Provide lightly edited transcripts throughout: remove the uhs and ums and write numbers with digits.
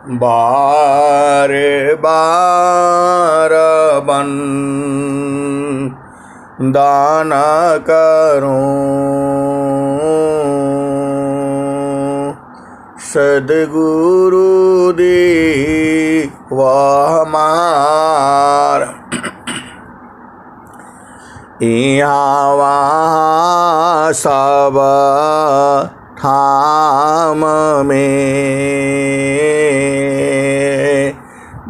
बार बार बन दाना करूं सद्गुरु दी वह मार यहाँ वहाँ सब ठाम में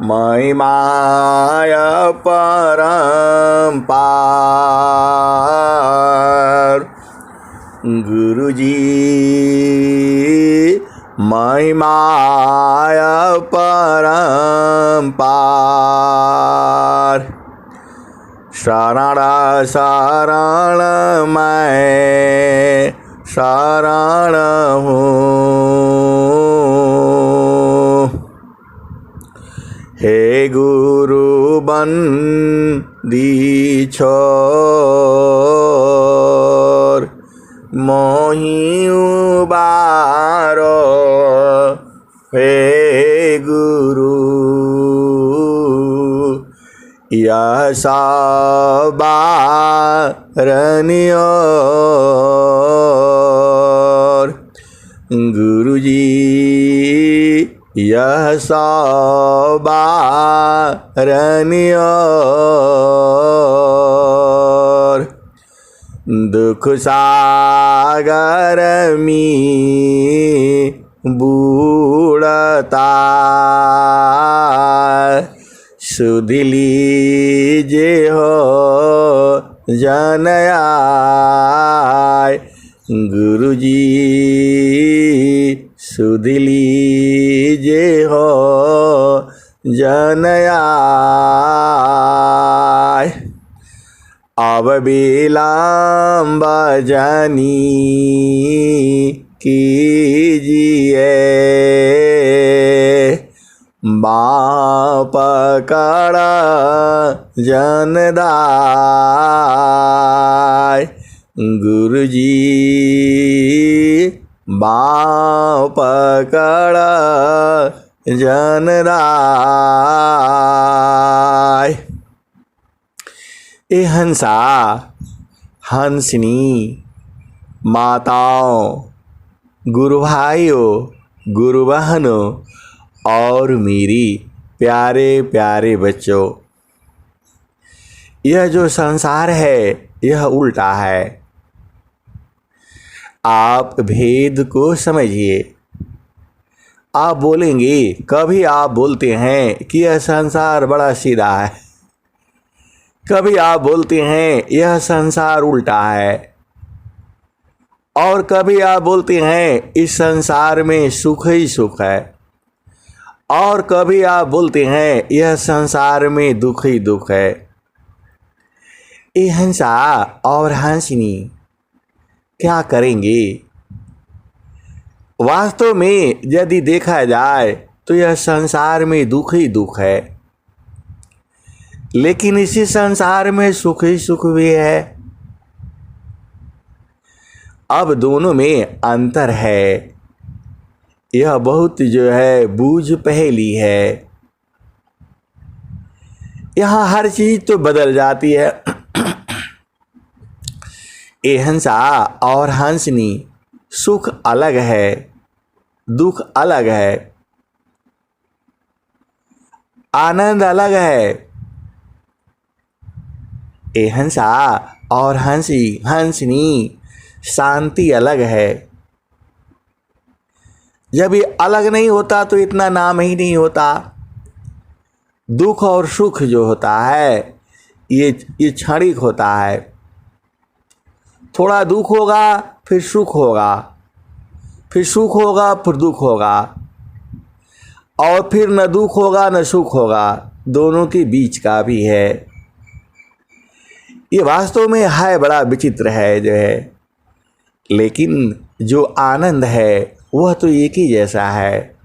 महिमाय परम्पार गुरुजी महिमाय परम्पार शरण शरण मैं शरण हूँ हे गुरु बंदी छोर मोहि उबारो हे गुरु यह सबारनियोर गुरुजी यह सबारनियोर दुख सागर में बूढ़ता सुध लीजे हो जनयाय गुरुजी सुध लीजे हो जनयाय अब विलम्ब जानी कीजिए बाँ पकड़ा जनदाय गुरुजी बाँ पकड़ा जनदाय ए हंसा हंसनी माताओं गुरु भाइयों गुरु बहनों और मेरी प्यारे प्यारे बच्चों, यह जो संसार है यह उल्टा है। आप भेद को समझिए। आप बोलेंगे, कभी आप बोलते हैं कि यह संसार बड़ा सीधा है, कभी आप बोलते हैं यह संसार उल्टा है, और कभी आप बोलते हैं इस संसार में सुख ही सुख है, और कभी आप बोलते हैं यह संसार में दुख ही दुख है। ये हंसा और हंसनी क्या करेंगे? वास्तव में यदि देखा जाए तो यह संसार में दुख ही दुख है, लेकिन इसी संसार में सुख ही सुख भी है। अब दोनों में अंतर है। यह बहुत जो है बूझ पहेली है। यहाँ हर चीज तो बदल जाती है। ये हंसा और हंसनी सुख अलग है, दुख अलग है, आनंद अलग है। ये हंसा और हंसनी शांति अलग है। जब ये अलग नहीं होता तो इतना नाम ही नहीं होता। दुख और सुख जो होता है ये क्षणिक होता है। थोड़ा दुख होगा फिर सुख होगा, फिर सुख होगा फिर दुख होगा, और फिर न दुख होगा न सुख होगा, दोनों के बीच का भी है। ये वास्तव में है बड़ा विचित्र है जो है, लेकिन जो आनंद है वह तो एक ही जैसा है।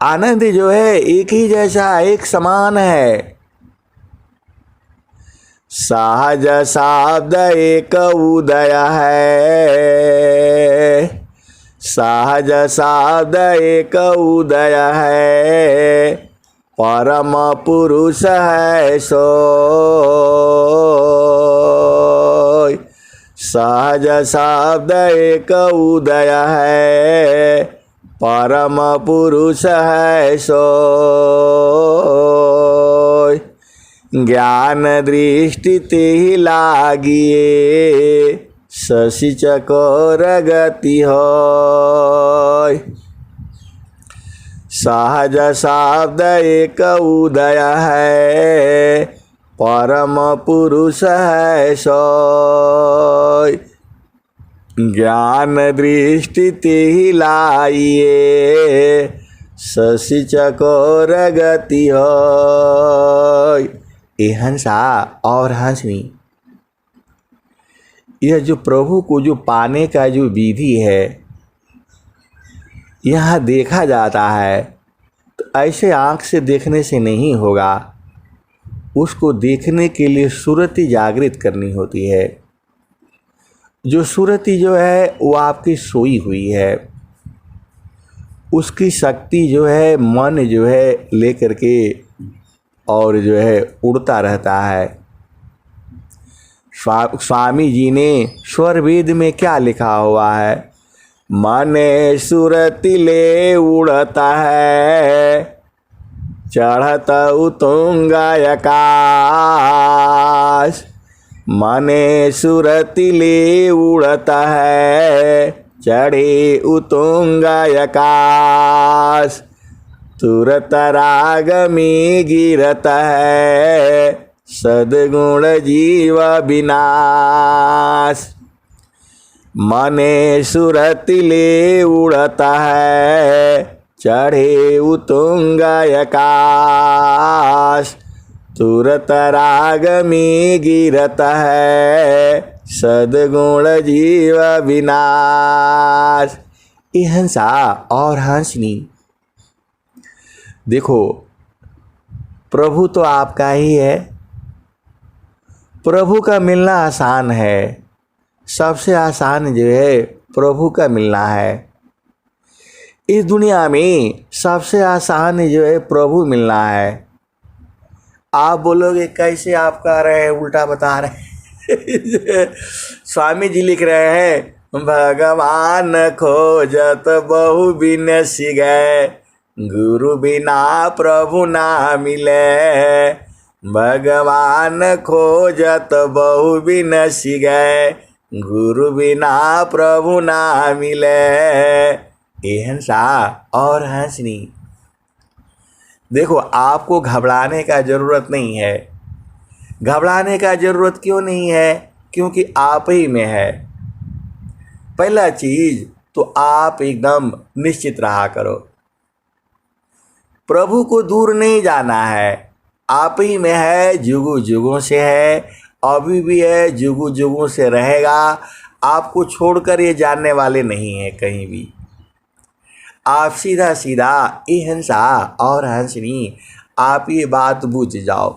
आनंद जो है एक ही जैसा, एक समान है। सहज शब्द एक उदय है, सहज शब्द एक उदय है, परम पुरुष है सोय। सहज शब्द एक उदय है, परम पुरुष है सोय। ज्ञान दृष्टि तेहि लागिए, शशि चकोर गति होय। सहज शब्द एक उदय है, परम पुरुष है सोय। ज्ञान दृष्टि तेहि लाइए, शशि चकोर गति होय। ए हंसा और हंसनी, यह जो प्रभु को जो पाने का जो विधि है यहाँ देखा जाता है, तो ऐसे आँख से देखने से नहीं होगा, उसको देखने के लिए सुरति जागृत करनी होती है। जो सुरति जो है वो आपकी सोई हुई है, उसकी शक्ति जो है मन जो है लेकर के और जो है उड़ता रहता है। स्वामी जी ने स्वर वेद में क्या लिखा हुआ है? मने सुरति ले उड़ता है, चढ़त उतुंग आकाश। मने सुरति ले उड़ता है, चढ़े उतुंग आकाश। तुरत राग में गिरता है, सद्गुण जीव विनाश। मने सुरति ले उड़ता है, चढ़े उतुंग आकाश। तुरत राग में गिरता है, सद्गुण जीव विनाश। ये हंसा और हंसनी, देखो प्रभु तो आपका ही है। प्रभु का मिलना आसान है, सबसे आसान जो है प्रभु का मिलना है। इस दुनिया में सबसे आसान जो है प्रभु मिलना है। आप बोलोगे कैसे, आप कह रहे हैं, उल्टा बता रहे हैं। स्वामी जी लिख रहे हैं, भगवान खोजत बहु बिन सिगै, गुरु बिना प्रभु ना मिले। भगवान खोजत बहु बिन सिगै, गुरु बिना प्रभु ना मिले। ये हंसा और हंसनी, देखो आपको घबराने का ज़रूरत नहीं है। घबराने का ज़रूरत क्यों नहीं है? क्योंकि आप ही में है। पहला चीज़ तो आप एकदम निश्चित रहा करो, प्रभु को दूर नहीं जाना है, आप ही में है, जुगों जुगों से है, अभी भी है, जुगों जुगों से रहेगा। आपको छोड़कर ये जानने वाले नहीं हैं कहीं भी। आप सीधा सीधा ये हंसा और हंसनी, आप ये बात बूझ जाओ,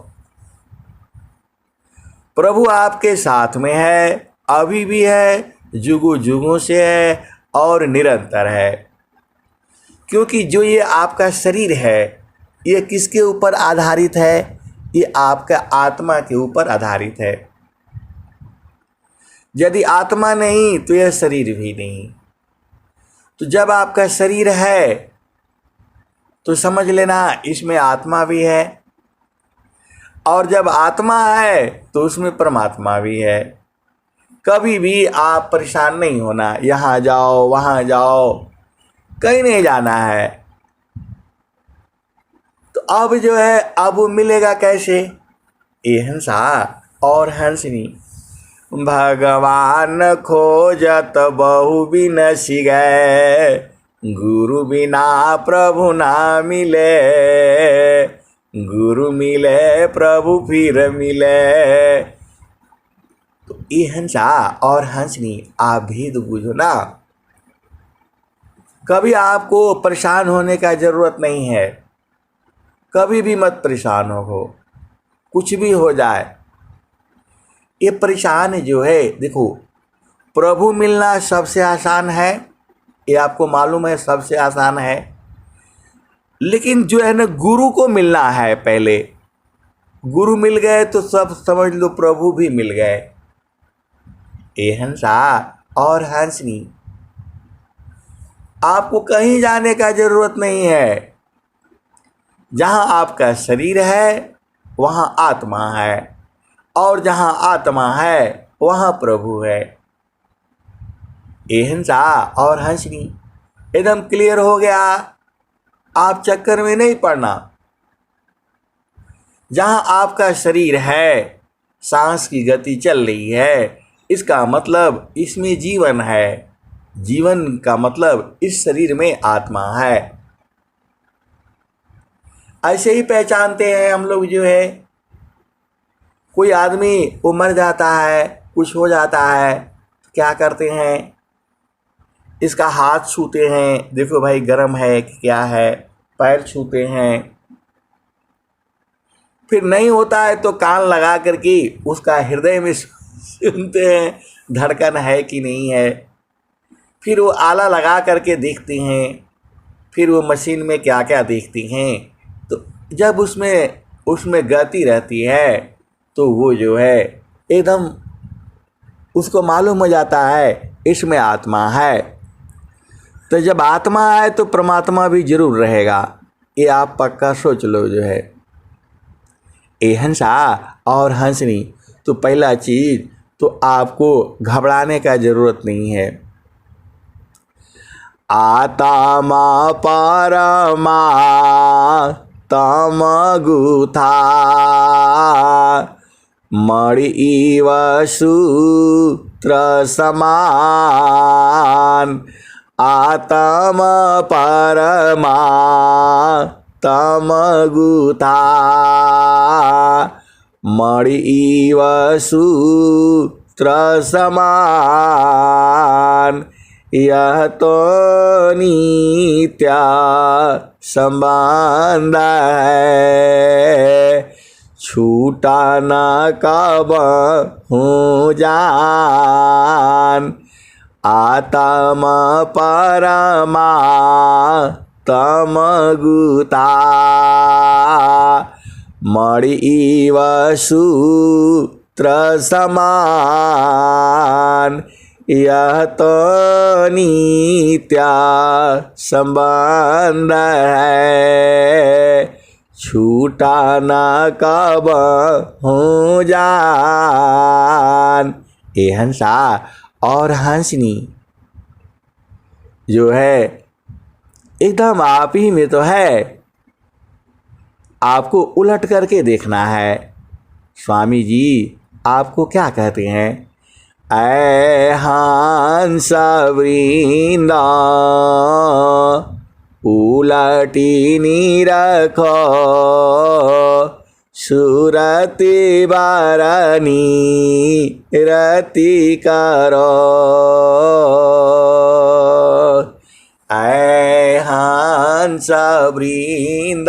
प्रभु आपके साथ में है, अभी भी है, जुगों जुगों से है और निरंतर है। क्योंकि जो ये आपका शरीर है, ये किसके ऊपर आधारित है? ये आपका आत्मा के ऊपर आधारित है। यदि आत्मा नहीं तो यह शरीर भी नहीं। तो जब आपका शरीर है तो समझ लेना इसमें आत्मा भी है, और जब आत्मा है तो उसमें परमात्मा भी है। कभी भी आप परेशान नहीं होना, यहाँ जाओ वहाँ जाओ, कहीं नहीं जाना है। तो अब जो है, अब वो मिलेगा कैसे? ये हंसा और हंसनी, भगवान खोजत बहु बिन सिगै, गुरु बिना प्रभु ना मिले। गुरु मिले प्रभु फिर मिले। तो ये हंसा और हंसनी, आप भेद बुझो ना। कभी आपको परेशान होने का ज़रूरत नहीं है, कभी भी मत परेशान हो, कुछ भी हो जाए। ये परेशान जो है, देखो प्रभु मिलना सबसे आसान है, ये आपको मालूम है सबसे आसान है। लेकिन जो है ना, गुरु को मिलना है पहले। गुरु मिल गए तो सब समझ लो प्रभु भी मिल गए। ए हंसा और हंसनी, आपको कहीं जाने का जरूरत नहीं है। जहां आपका शरीर है वहां आत्मा है, और जहां आत्मा है वहां प्रभु है। ए हंसा और हंसनी, एकदम क्लियर हो गया। आप चक्कर में नहीं पड़ना। जहां आपका शरीर है, सांस की गति चल रही है, इसका मतलब इसमें जीवन है। जीवन का मतलब इस शरीर में आत्मा है। ऐसे ही पहचानते हैं हम लोग। जो है कोई आदमी वो मर जाता है, कुछ हो जाता है, क्या करते हैं, इसका हाथ छूते हैं, देखो भाई गर्म है कि क्या है, पैर छूते हैं। फिर नहीं होता है तो कान लगा करके उसका हृदय में सुनते हैं धड़कन है कि नहीं है। फिर वो आला लगा करके देखते हैं। फिर वो मशीन में क्या क्या देखते हैं। तो जब उसमें गति रहती है तो वो जो है एकदम उसको मालूम हो जाता है इसमें आत्मा है। तो जब आत्मा है तो परमात्मा भी जरूर रहेगा। ये आप पक्का सोच लो। जो है ए हंसा और हंसनी, तो पहला चीज तो आपको घबराने का जरूरत नहीं है। आत्मा परमा तमगुथा मणि सूत्र समान। आत्मा परमा तमगुथा मणि सूत्र समान। यह तो नित्य संबंध है, छूटा न कब हूँ जान। आत्मा परमा तमगुता मणि सूत्र समान। यह तो नित्य संबंध है, छूटा न कब हो जान। ए हंसा और हंसनी, जो है एकदम आप ही में तो है। आपको उलट करके देखना है। स्वामी जी आपको क्या कहते हैं? ऐ हंस वृंद उलटी निरखो, सुरति बारनी रति करो। ऐ हंस वृंद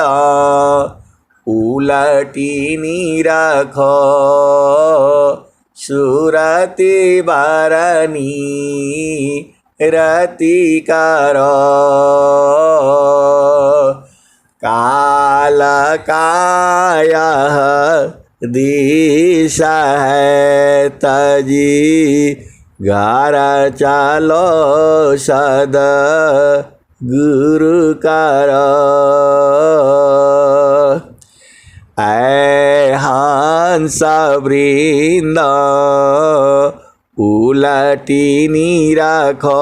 उलटी निरखो, सुरति बारनी रति करो। काल काया दिशा है तजी, घर चलो सद गुरु करो। ऐ हंस वृंद उलटी निरखो,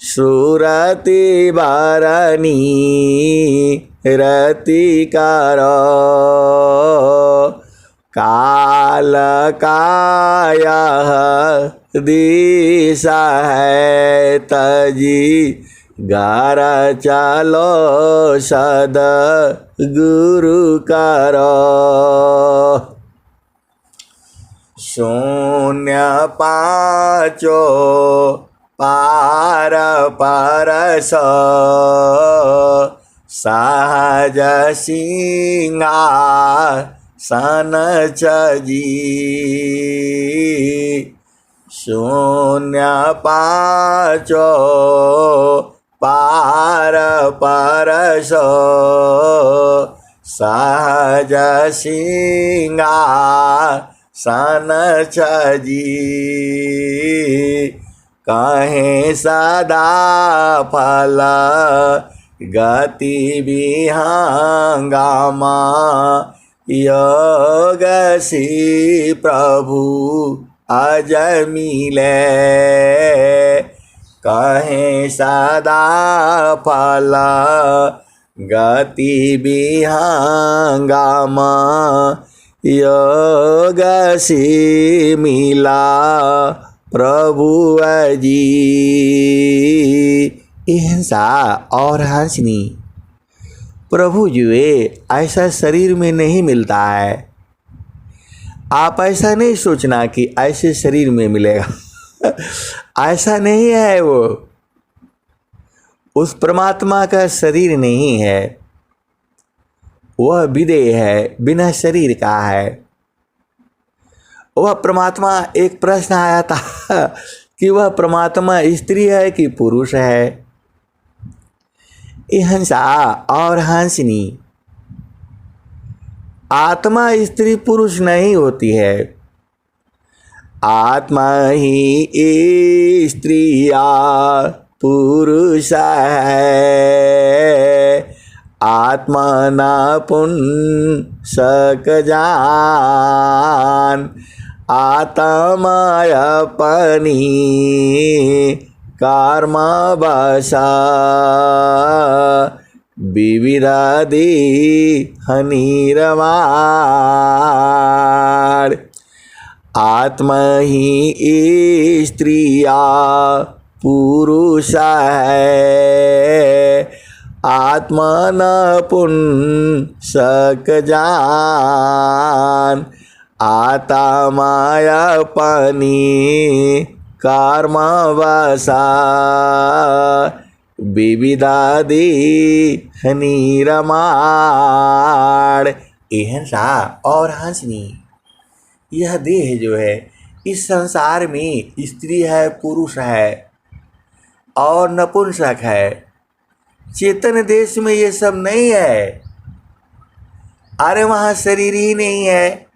सुरति बारनी रति करो। काल काया दिशा है तजी, घर चलो सद गुरु करो। शून्य पाचो पार परस, सहज सिंहासन चजी। शून्य पाचो पार परसो सहज सिंहासन छजी कहें सदा फल गति विहंगामा योग सी प्रभु अज मिले कहें सदा फल गति विहंगामा योग सी मिला प्रभु अजी। हिंसा और हंसनी प्रभु जुए ऐसा शरीर में नहीं मिलता है। आप ऐसा नहीं सोचना कि ऐसे शरीर में मिलेगा ऐसा नहीं है। वो उस परमात्मा का शरीर नहीं है, वह विदेह है, बिना शरीर का है। वह परमात्मा, एक प्रश्न आया था कि वह परमात्मा स्त्री है कि पुरुष है। हंसा और हंसनी आत्मा स्त्री पुरुष नहीं होती है। आत्मा ही स्त्रिया पुरुष है। आत्मा ना पुंसक जान आत्मा अपनी कर्म बसा विविधादि हनिरवार। आत्मा ही स्त्रिया पुरुष है। आत्मा न पुंसक जान आत्मा अपनी कर्म वसा विविधादि हनिरमाण। हिंसा और हंसनी यह देह जो है इस संसार में स्त्री है, पुरुष है और नपुंसक है। चेतन देश में ये सब नहीं है। अरे वहाँ शरीर ही नहीं है,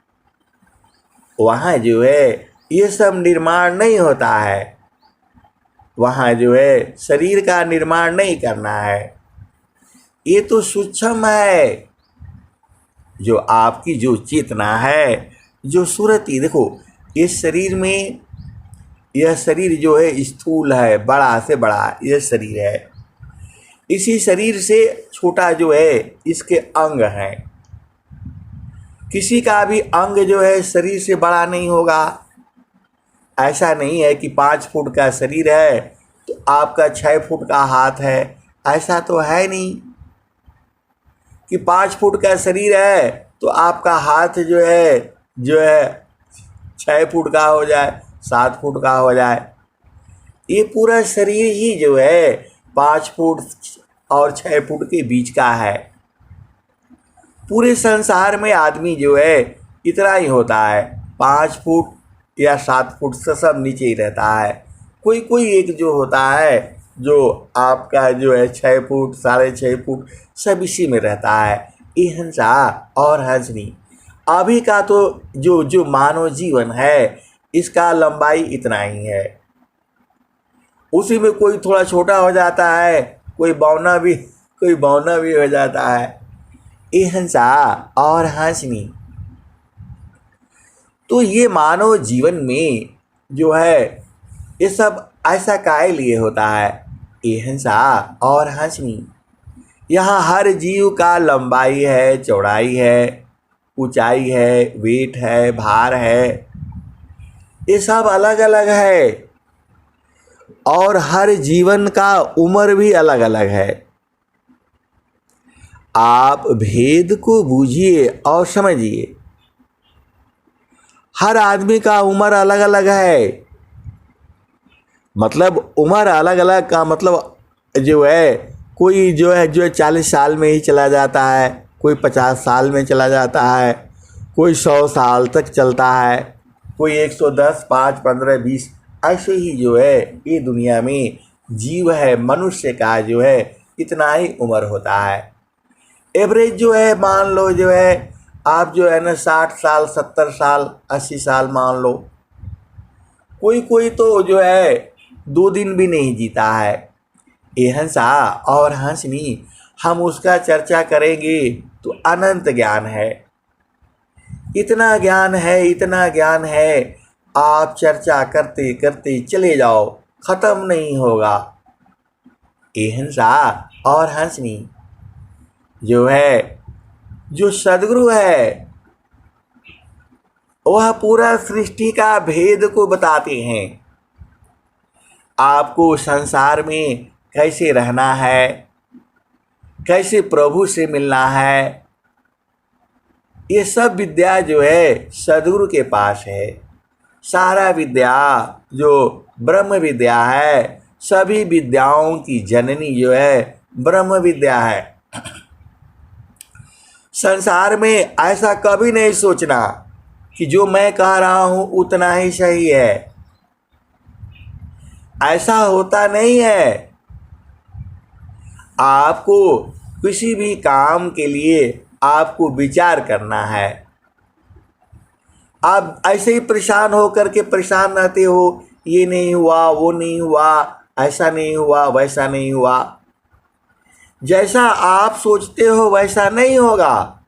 वहाँ जो है ये सब निर्माण नहीं होता है। वहाँ जो है शरीर का निर्माण नहीं करना है। ये तो सूक्ष्म है। जो आपकी जो चेतना है, जो सुरति, देखो इस शरीर में, यह शरीर जो है स्थूल है, बड़ा से बड़ा यह शरीर है। इसी शरीर से छोटा जो है इसके अंग हैं। किसी का भी अंग जो है शरीर से बड़ा नहीं होगा। ऐसा नहीं है कि 5 फुट का शरीर है तो आपका 6 फुट का हाथ है। ऐसा तो है नहीं कि 5 फुट का शरीर है तो आपका हाथ जो है 6 फुट का हो जाए, 7 फुट का हो जाए। ये पूरा शरीर ही जो है 5 फुट और 6 फुट के बीच का है। पूरे संसार में आदमी जो है इतना ही होता है, 5 फुट या 7 फुट से सब नीचे ही रहता है। कोई कोई एक जो होता है जो आपका जो है 6 फुट 6.5 फुट सब इसी में रहता है। ये हिंसा और हंसनी अभी का तो जो मानव जीवन है इसका लंबाई इतना ही है। उसी में कोई थोड़ा छोटा हो जाता है, कोई बौना भी हो जाता है। ये हिंसा और हंसनी तो ये मानव जीवन में जो है ये सब ऐसा काहे लिए होता है। ये हिंसा और हंसनी यहाँ हर जीव का लंबाई है, चौड़ाई है, ऊंचाई है, वेट है, भार है, ये सब अलग अलग है। और हर जीवन का उम्र भी अलग अलग है। आप भेद को बूझिए और समझिए। हर आदमी का उम्र अलग अलग है। मतलब उम्र अलग अलग का मतलब जो है कोई जो है 40 साल में ही चला जाता है, कोई 50 साल में चला जाता है, कोई 100 साल तक चलता है, कोई 110, 5, 15, 20 ऐसे ही जो है ये दुनिया में जीव है, मनुष्य का जो है इतना ही उम्र होता है। एवरेज जो है मान लो जो है आप जो है ना 60 साल 70 साल 80 साल मान लो। कोई कोई तो जो है 2 दिन भी नहीं जीता है। ये हंसा और हंसनी हम उसका चर्चा करेंगे तो अनंत ज्ञान है, इतना ज्ञान है, इतना ज्ञान है, आप चर्चा करते करते चले जाओ, खत्म नहीं होगा। ये हंसा और हंसनी जो है, जो सदगुरु है वह पूरा सृष्टि का भेद को बताते हैं। आपको संसार में कैसे रहना है, कैसे प्रभु से मिलना है, ये सब विद्या जो है सदगुरु के पास है। सारा विद्या जो ब्रह्म विद्या है, सभी विद्याओं की जननी जो है ब्रह्म विद्या है। संसार में ऐसा कभी नहीं सोचना कि जो मैं कह रहा हूं उतना ही सही है, ऐसा होता नहीं है। आपको किसी भी काम के लिए आपको विचार करना है। आप ऐसे ही परेशान हो करके परेशान रहते हो, ये नहीं हुआ, वो नहीं हुआ, ऐसा नहीं हुआ, वैसा नहीं हुआ। जैसा आप सोचते हो वैसा नहीं होगा,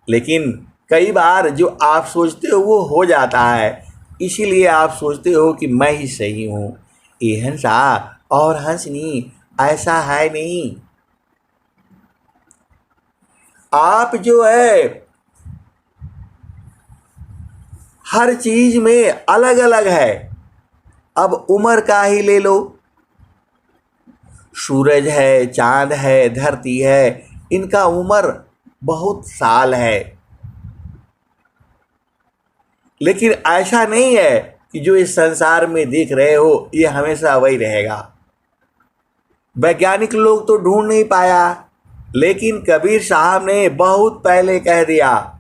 लेकिन कई बार जो आप सोचते हो वो हो जाता है, इसीलिए आप सोचते हो कि मैं ही सही हूँ। ये हंसा और हंसनी ऐसा है नहीं। आप जो है हर चीज में अलग अलग है। अब उम्र का ही ले लो, सूरज है, चांद है, धरती है, इनका उम्र बहुत साल है, लेकिन ऐसा नहीं है कि जो इस संसार में देख रहे हो ये हमेशा वही रहेगा। वैज्ञानिक लोग तो ढूंढ नहीं पाया, लेकिन कबीर साहब ने बहुत पहले कह दिया,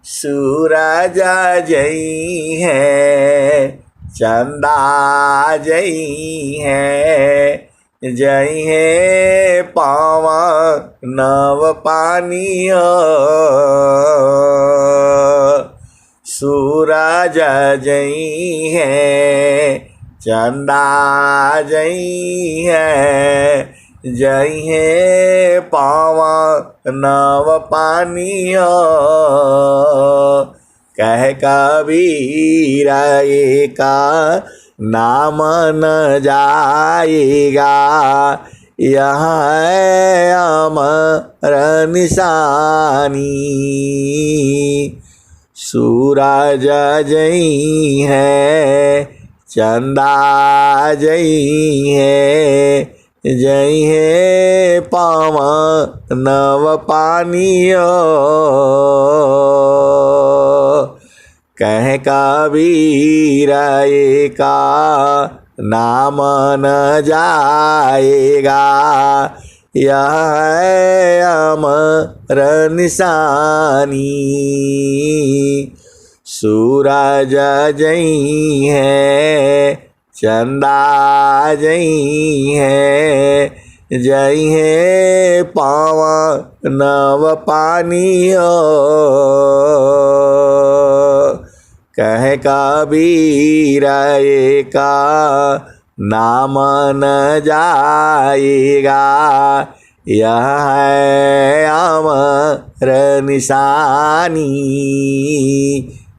सूरज जई है, चंदा जई है, जई है पावन नव पानी सूरज जई है, चंदा जई है, जई है पावन नव पानी कह कबीर का नाम न जाएगा, यहाँ है अमर निशानी। सूरज जई है, चंदा जई है, जई है पावन नव पानी कह कबीर का नाम न जाएगा, यह है अमर निशानी। सूरज जई है, चंदा जई है, जई है पावन नव पानी कह कबीर का नाम न जाएगा, यह है अमर निशानी।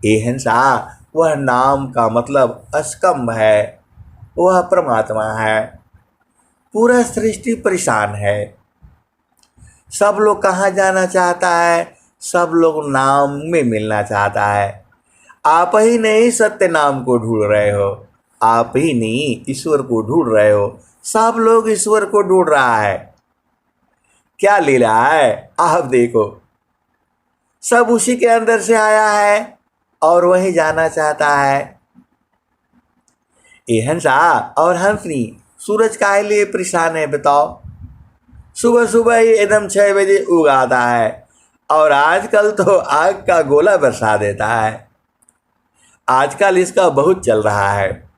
ये हंसा वह नाम का मतलब अस्कंभ है, वह परमात्मा है। पूरा सृष्टि परेशान है। सब लोग कहाँ जाना चाहता है, सब लोग नाम में मिलना चाहता है। आप ही नहीं सत्य नाम को ढूंढ रहे हो, आप ही नहीं ईश्वर को ढूंढ रहे हो, सब लोग ईश्वर को ढूंढ रहा है। क्या लीला है आप देखो, सब उसी के अंदर से आया है और वही जाना चाहता है। ये हंसा और हंसनी सूरज काहे लिए परेशान है बताओ? सुबह सुबह ही एकदम 6 बजे उगाता है और आजकल तो आग का गोला बरसा देता है। आजकल इसका बहुत चल रहा है।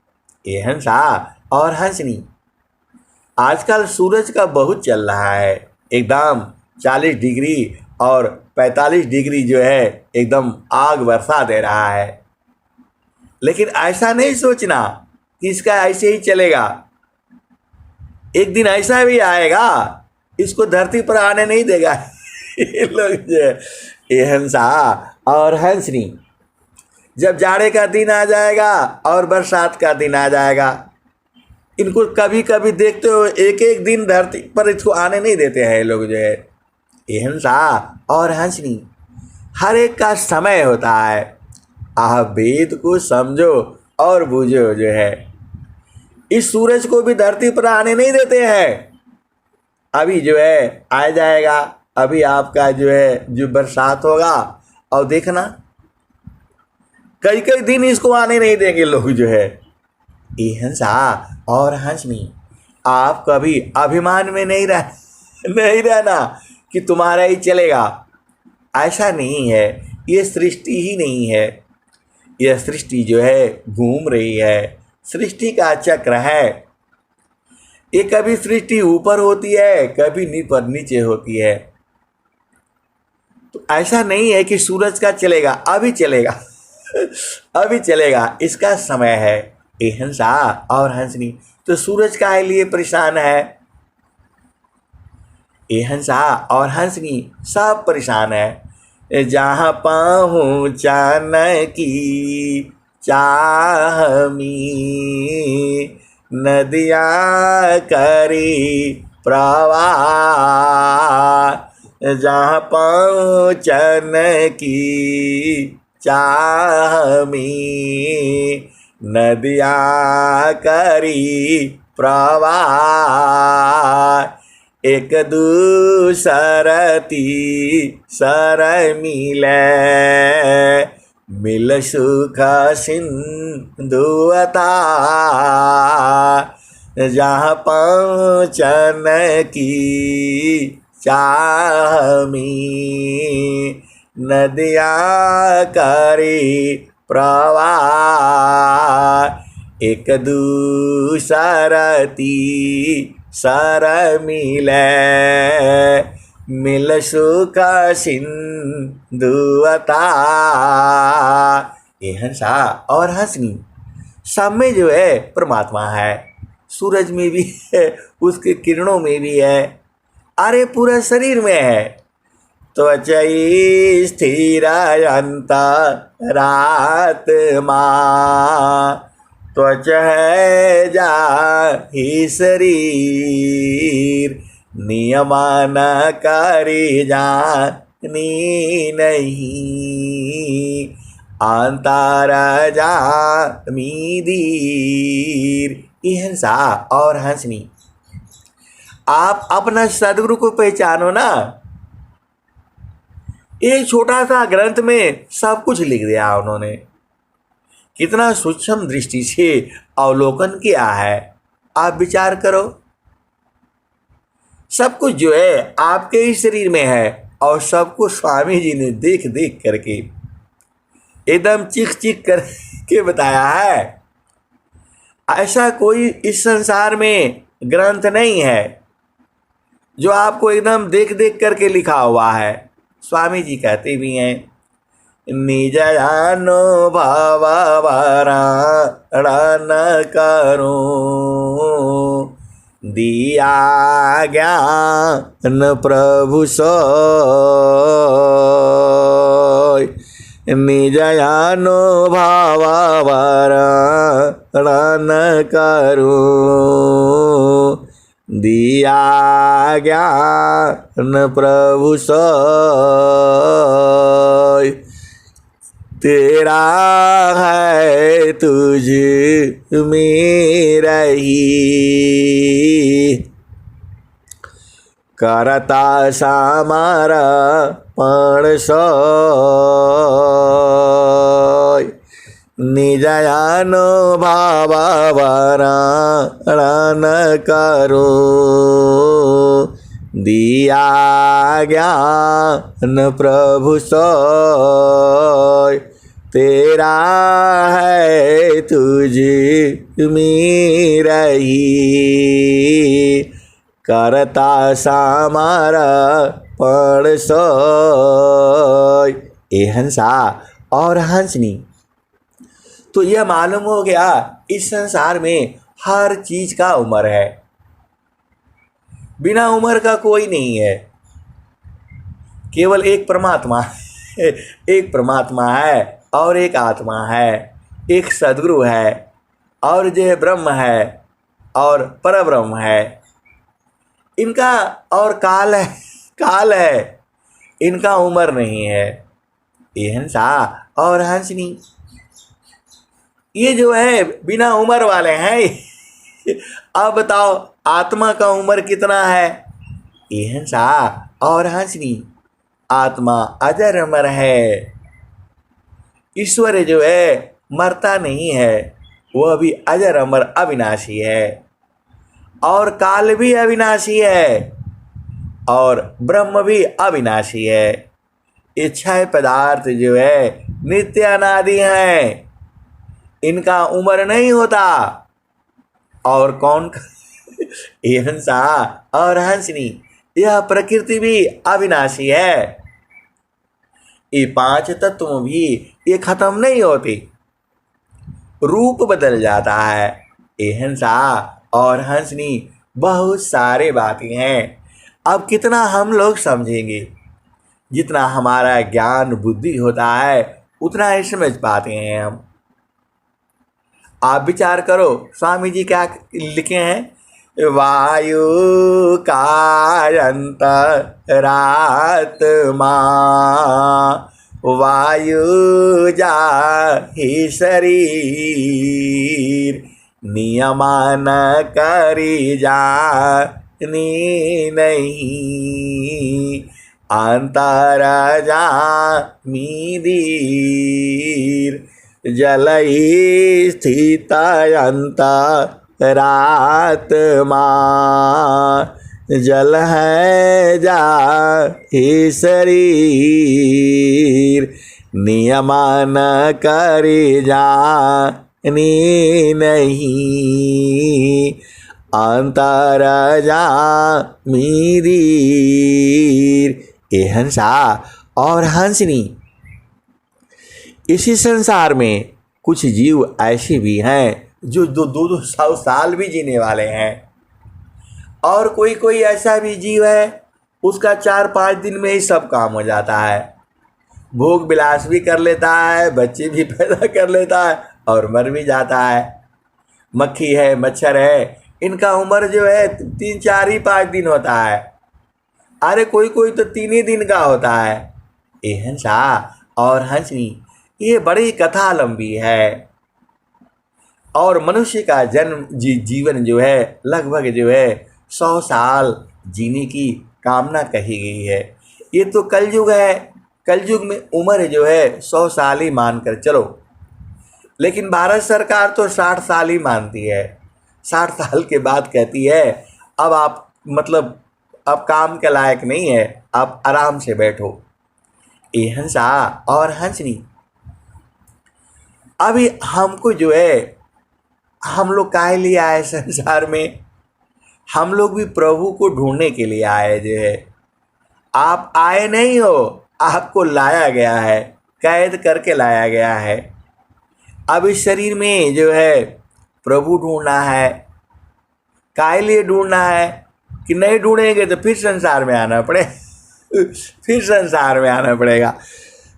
ये हंसा और हंसनी, आजकल सूरज का बहुत चल रहा है। एकदम 40 डिग्री और 45 डिग्री जो है एकदम आग बरसा दे रहा है। लेकिन ऐसा नहीं सोचना कि इसका ऐसे ही चलेगा। एक दिन ऐसा भी आएगा इसको धरती पर आने नहीं देगा। ये लोग जो है, ये हंसा और हंसनी, जब जाड़े का दिन आ जाएगा और बरसात का दिन आ जाएगा, इनको कभी कभी देखते हो एक एक दिन धरती पर इसको आने नहीं देते हैं लोग जो है। ये हंसा और हंसनी, हर एक का समय होता है। आप वेद को समझो और बूझो जो है। इस सूरज को भी धरती पर आने नहीं देते हैं। अभी जो है आ जाएगा, अभी आपका जो है जो बरसात होगा और देखना कई कई दिन इसको आने नहीं देंगे लोग जो है। ये हंसा और हंसनी, आप कभी अभिमान में नहीं रहना कि तुम्हारा ही चलेगा। ऐसा नहीं है, ये सृष्टि ही नहीं है। यह सृष्टि जो है घूम रही है, सृष्टि का चक्र है। ये कभी सृष्टि ऊपर होती है, कभी नीचे होती है। तो ऐसा नहीं है कि सूरज का चलेगा, अभी चलेगा अभी चलेगा, इसका समय है। ये हंसा और हंसनी, तो सूरज का लिए परेशान है। ये हंसा और हंसनी सब परेशान है। जहाँ पहुँचन की चाह में नदियाँ करी प्रवाह, जहाँ पहुँचन की चाह में नदियाँ करी प्रवाह, एक दूसरती सर मिले मिल सुख सिंधुअता, जहाँ पहुँचन की चाह में नदियाँ करी प्रवाह, एक दूसरती सर मिले मिल सुख सिंधुअता। ये हंसा और हंसनी, सब में जो है परमात्मा है। सूरज में भी है, उसके किरणों में भी है, अरे पूरा शरीर में है। त्वचै स्थिरान्तरात्मा, त्वच है जाहि शरीर, नियमन करि जानी नहीं, अंतर जामी धीर। ये हंसा और हंसनी, आप अपना सदगुरु को पहचानो ना। एक छोटा सा ग्रंथ में सब कुछ लिख दिया उन्होंने। कितना सूक्ष्म दृष्टि से अवलोकन किया है, आप विचार करो। सब कुछ जो है आपके ही शरीर में है और सब कुछ स्वामी जी ने देख देख करके एकदम चीख करके बताया है। ऐसा कोई इस संसार में ग्रंथ नहीं है जो आपको एकदम देख देख करके लिखा हुआ है। स्वामी जी कहते भी हैं, निज अनुभव वरण करो, दिया ज्ञान प्रभु सोय, निज अनुभव वरण करो, दिया ज्ञान प्रभु सोय, तेरा है तुझ में रही, करता समर्पण सोय, निज अनुभव वरण करो, दिया ज्ञान प्रभु सोय, तेरा है तुझ में रही, करता सामारा पण सोय। ए हंसा और हंसनी। तो यह मालूम हो गया इस संसार में हर चीज का उम्र है, बिना उम्र का कोई नहीं है। केवल एक परमात्मा है, एक परमात्मा है और एक आत्मा है, एक सद्गुरु है और जो ब्रह्म है और परब्रह्म है। इनका और काल है, काल है, इनका उम्र नहीं है। ये हंसा और हंसनी, ये जो है बिना उम्र वाले हैं। अब बताओ आत्मा का उम्र कितना है? ये हंसा और हंसनी, आत्मा अजर अमर है। ईश्वर जो है मरता नहीं है, वह भी अजर अमर अविनाशी है और काल भी अविनाशी है और ब्रह्म भी अविनाशी है। ये छह पदार्थ जो है नित्य अनादि हैं, इनका उम्र नहीं होता। और कौन? ये हंसा और हंसनी, यह प्रकृति भी अविनाशी है। ये पांच तत्व भी ये खत्म नहीं होते, रूप बदल जाता है। ये हंसा और हंसनी बहुत सारे बातें हैं। अब कितना हम लोग समझेंगे, जितना हमारा ज्ञान बुद्धि होता है उतना ही समझ पाते हैं हम। आप विचार करो, स्वामी जी क्या लिखे हैं? वायु कायंतरात्मा, वायु जाहि शरीर, नियमान करी जानी नहीं, अंतर जामी धीर, जलई स्थित अंतरात्मा, जल है जाहि शरीर, नियमान करी जानी नहीं, अंतर जामी धीर। ए हंसा और हंसनी, इसी संसार में कुछ जीव ऐसे भी हैं जो 200 साल भी जीने वाले हैं, और कोई कोई ऐसा भी जीव है उसका 4-5 दिन में ही सब काम हो जाता है, भोग विलास भी कर लेता है, बच्चे भी पैदा कर लेता है और मर भी जाता है। मक्खी है, मच्छर है, इनका उम्र जो है 3-4-5 दिन होता है। अरे कोई कोई तो 3 ही दिन का होता है। ये हंसा और हंसनी, ये बड़ी कथा लंबी है। और मनुष्य का जन्म जीवन जो है लगभग जो है 100 साल जीने की कामना कही गई है। ये तो कलयुग है, कलयुग में उम्र जो है 100 साल ही मानकर चलो, लेकिन भारत सरकार तो 60 साल ही मानती है। 60 साल के बाद कहती है अब आप मतलब अब काम के लायक नहीं है, आप आराम से बैठो। ये हंसा और हंसनी, अभी हमको जो है हम लोग काहे लिए आए संसार में? हम लोग भी प्रभु को ढूंढने के लिए आए जो है। आप आए नहीं हो, आपको लाया गया है, कैद करके लाया गया है। अब इस शरीर में जो है प्रभु ढूंढना है। काहे लिए ढूंढना है कि नहीं ढूंढेंगे तो फिर संसार में आना पड़े फिर संसार में आना पड़ेगा।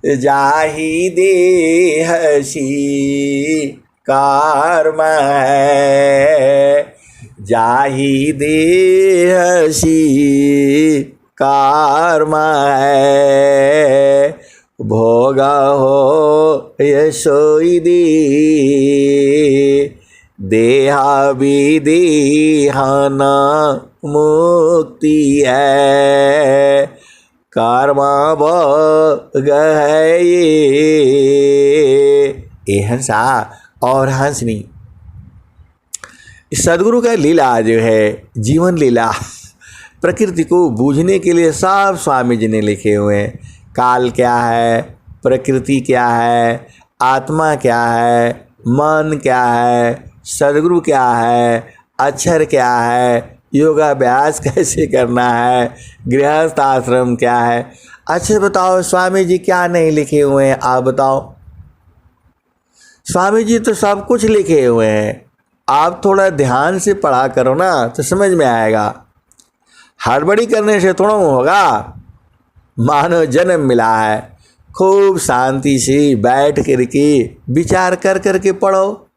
जाहि देहसी कर्म है, जाहि देहसी कर्म है, भोग हो यशोई दे, देहा विदेहन मुक्ति है, कर्मा भोग है ये हंसा और हंसनी। सदगुरु का लीला जो है जीवन लीला, प्रकृति को बूझने के लिए सब स्वामी जी ने लिखे हुए हैं। काल क्या है, प्रकृति क्या है, आत्मा क्या है, मन क्या है, सदगुरु क्या है, अक्षर क्या है, योगाभ्यास कैसे करना है, गृहस्थ आश्रम क्या है। अच्छा बताओ स्वामी जी क्या नहीं लिखे हुए हैं, आप बताओ। स्वामी जी तो सब कुछ लिखे हुए हैं, आप थोड़ा ध्यान से पढ़ा करो ना तो समझ में आएगा। हड़बड़ी करने से थोड़ा होगा। मानव जन्म मिला है, खूब शांति से बैठ कर के विचार कर कर के पढ़ो।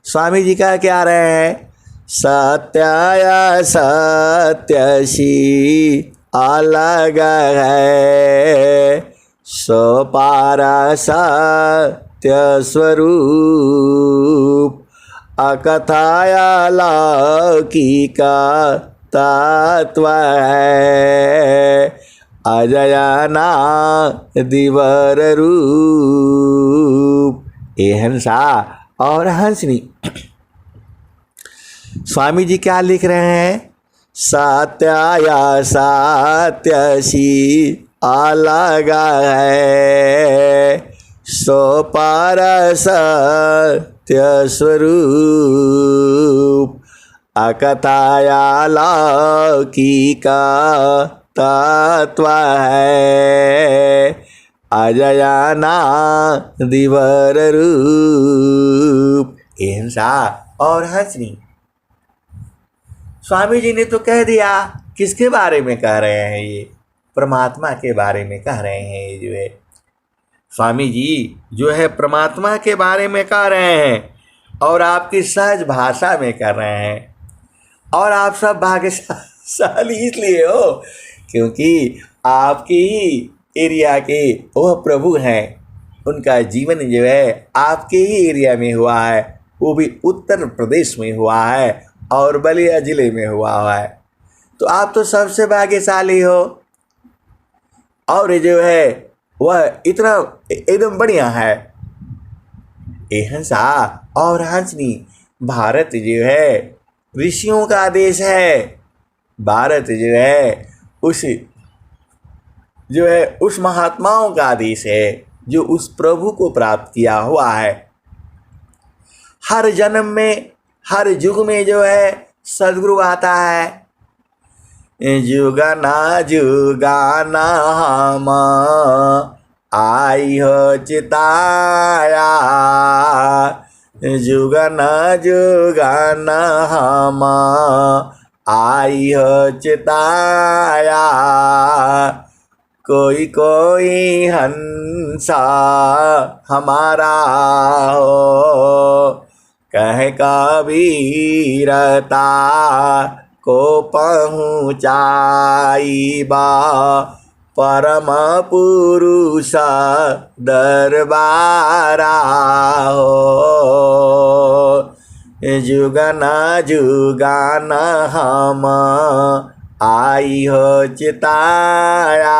स्वामी जी का क्या रहे हैं, सत्याय सत्यसी अलग है, सो पारा सत्य स्वरूप, अकथाया लौकिका तत्व है, अजयना दिवर रूप। ये हंसा और हंसनी। स्वामी जी क्या लिख रहे हैं, सत्याय सत्यसी अलग है, सो पार सत्य स्वरूप, अकथाया लौकिका तत्व है, अजयना दिवर रूप। हिंसा और हंसनी। स्वामी जी ने तो कह दिया। किसके बारे में कह रहे हैं ये, परमात्मा के बारे में कह रहे हैं। ये जो है स्वामी जी जो है परमात्मा के बारे में कह रहे हैं और आपकी सहज भाषा में कर रहे हैं। और आप सब भाग्यशाली इसलिए हो क्योंकि आपके ही एरिया के वह प्रभु हैं, उनका जीवन जो है आपके ही एरिया में हुआ है, वो भी उत्तर प्रदेश में हुआ है और बलिया जिले में हुआ है। तो आप तो सबसे भाग्यशाली हो। और जो है वह इतना एकदम बढ़िया है। ये हंसा और हंसनी। भारत जो है ऋषियों का देश है। भारत जो है उस महात्माओं का देश है जो उस प्रभु को प्राप्त किया हुआ है। हर जन्म में हर युग में जो है सदगुरु आता है। जुगाना जुगाना हम आई हो चिताया, जुगाना जुगाना हम आई हो चिताया, कोई कोई हंसा हमारा हो, कह कबीरता को पहुँचाई बा, परम पुरुष दरबारा हो। जुगना जुगाना हम आई हो चिताया,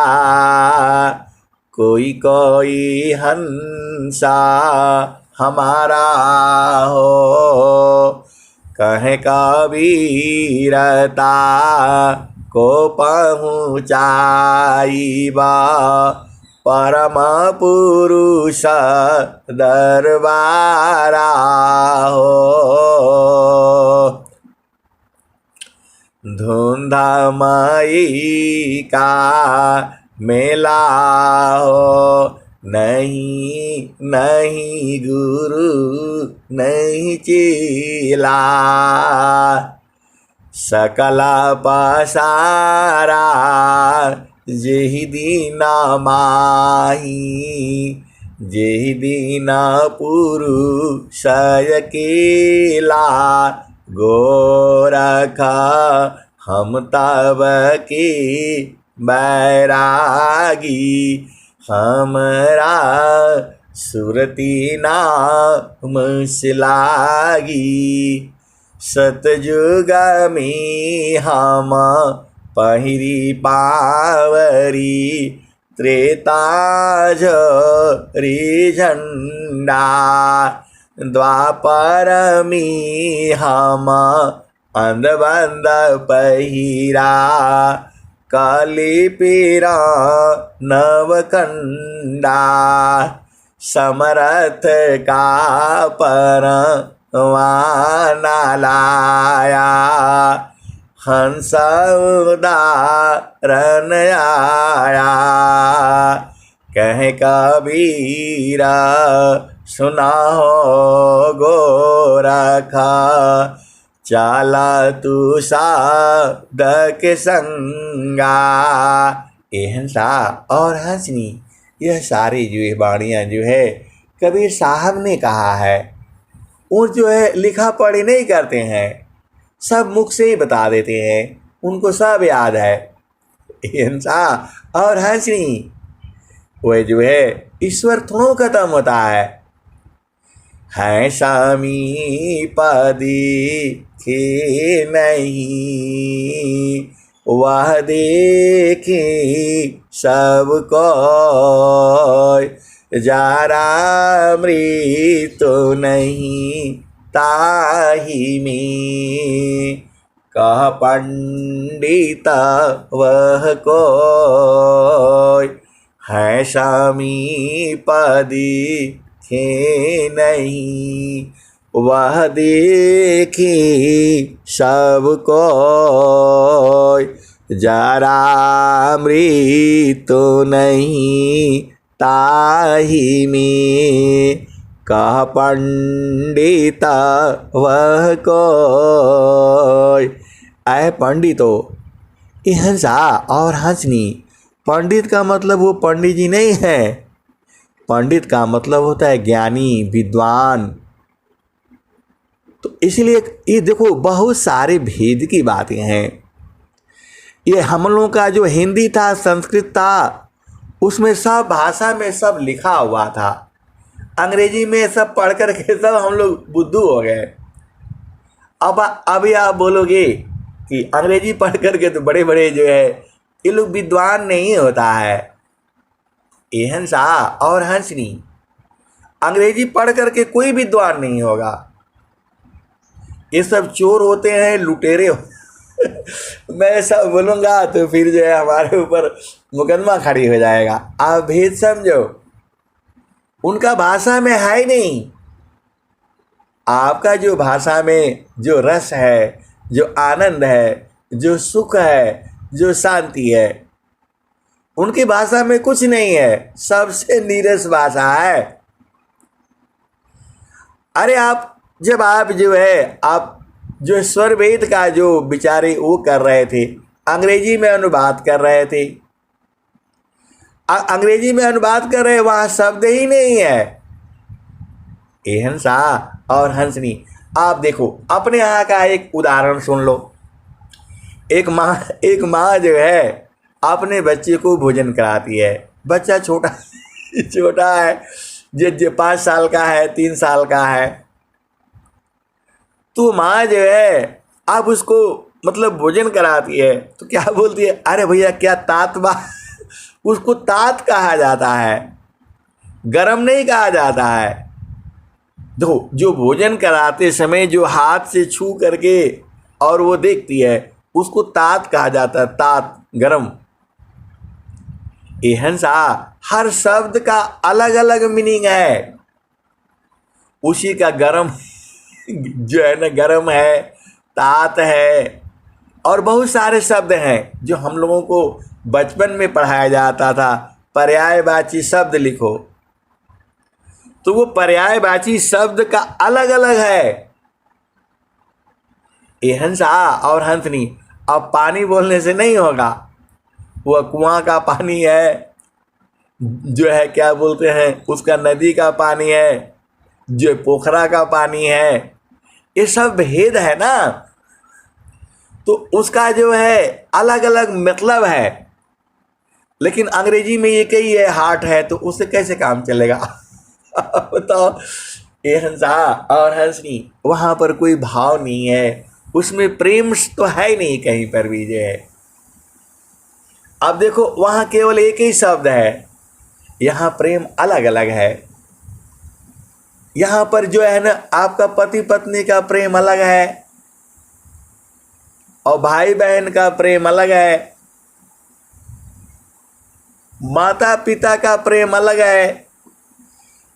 कोई कोई हंसा हमारा हो, कहे कबीरता को पहुँचाई बा, परम पुरुष दरबारा हो। धुंधामयी का मेला हो, नहीं नहीं गुरु नहीं चेला, सकला पसारा जेहि दीना माही, जेहि दीना पुरुष अकेला, गोरखा हम तब के बैरागी, हमरा सुरती नाम सिलागी, सतयुग में हम पहिरी पावरी, त्रेता झरी झंडा, द्वापर में हम अंधबंध पहिरा, काली पीरा नवकंडा, समरथ का परवाना लाया, हंस उदाहरण आया। कह कबीरा सुना हो गोरखा, चाला तू साधक संगा। ये हंसा और हंसनी, यह सारी जो है वाणियाँ जो है कबीर साहब ने कहा है। वो जो है लिखा पढ़ी नहीं करते हैं, सब मुख से ही बता देते हैं, उनको सब याद है। हंसा और हंसनी, वह जो है ईश्वर थोड़ा खत्म होता है समीपदी के नहीं, वह देखे सबको जरा मृत्यु नहीं ताहि में। कह पंडित वह कोई, है समीपदी थे नहीं, वह देखी सबको जरा मृत्यु नहीं ताहि में। कह पंडित वह कोई। ऐ पंडितो, ये हंसा और हंसनी, पंडित का मतलब वो पंडित जी नहीं है, पंडित का मतलब होता है ज्ञानी विद्वान। तो इसलिए ये देखो बहुत सारे भेद की बातें हैं। ये हम लोगों का जो हिंदी था संस्कृत था उसमें सब भाषा में सब लिखा हुआ था, अंग्रेजी में सब पढ़ कर के सब हम लोग बुद्धू हो गए। अब अभी आप बोलोगे कि अंग्रेजी पढ़ कर के तो बड़े बड़े जो है ये लोग विद्वान नहीं होता है। ये हंसा और हंसनी, अंग्रेजी पढ़ कर के कोई विद्वान नहीं होगा, ये सब चोर होते हैं, लुटेरे मैं सब बोलूँगा तो फिर जो है हमारे ऊपर मुकदमा खड़ी हो जाएगा। आप भेद समझो, उनका भाषा में है ही नहीं। आपका जो भाषा में जो रस है, जो आनंद है, जो सुख है, जो शांति है, उनकी भाषा में कुछ नहीं है, सबसे नीरस भाषा है। अरे आप जब आप जो है आप जो स्वर वेद का जो बेचारे वो कर रहे थे, अंग्रेजी में अनुवाद कर रहे थे, अंग्रेजी में अनुवाद कर रहे, वहाँ शब्द ही नहीं है। ये हंसा और हंसनी, आप देखो अपने यहाँ का एक उदाहरण सुन लो। एक माँ जो है अपने बच्चे को भोजन कराती है, बच्चा छोटा छोटा है, जो 5 साल का है, 3 साल का है, तो माँ जो है आप उसको मतलब भोजन कराती है तो क्या बोलती है, अरे भैया क्या तात बा उसको तात कहा जाता है, गरम नहीं कहा जाता है। देखो जो भोजन कराते समय जो हाथ से छू करके और वो देखती है उसको तात कहा जाता है, तात गरम। ये हंसा हर शब्द का अलग अलग मीनिंग है, उसी का गरम जो है ना, गरम है, तात है, और बहुत सारे शब्द हैं जो हम लोगों को बचपन में पढ़ाया जाता था। पर्यायवाची शब्द लिखो, तो वो पर्यायवाची शब्द का अलग अलग है। ये हंसा और हंसनी, अब पानी बोलने से नहीं होगा, वह कुआं का पानी है, जो है क्या बोलते हैं उसका नदी का पानी है, जो पोखरा का पानी है, ये सब भेद है ना। तो उसका जो है अलग अलग मतलब है, लेकिन अंग्रेजी में ये कही है हार्ट है, तो उससे कैसे काम चलेगा बताओ। ये हंसा और हंसनी, वहाँ पर कोई भाव नहीं है, उसमें प्रेम तो है ही नहीं कहीं पर भी जो है। अब देखो वहाँ केवल एक ही शब्द है, यहाँ प्रेम अलग अलग है। यहाँ पर जो है ना आपका पति पत्नी का प्रेम अलग है और भाई बहन का प्रेम अलग है, माता पिता का प्रेम अलग है,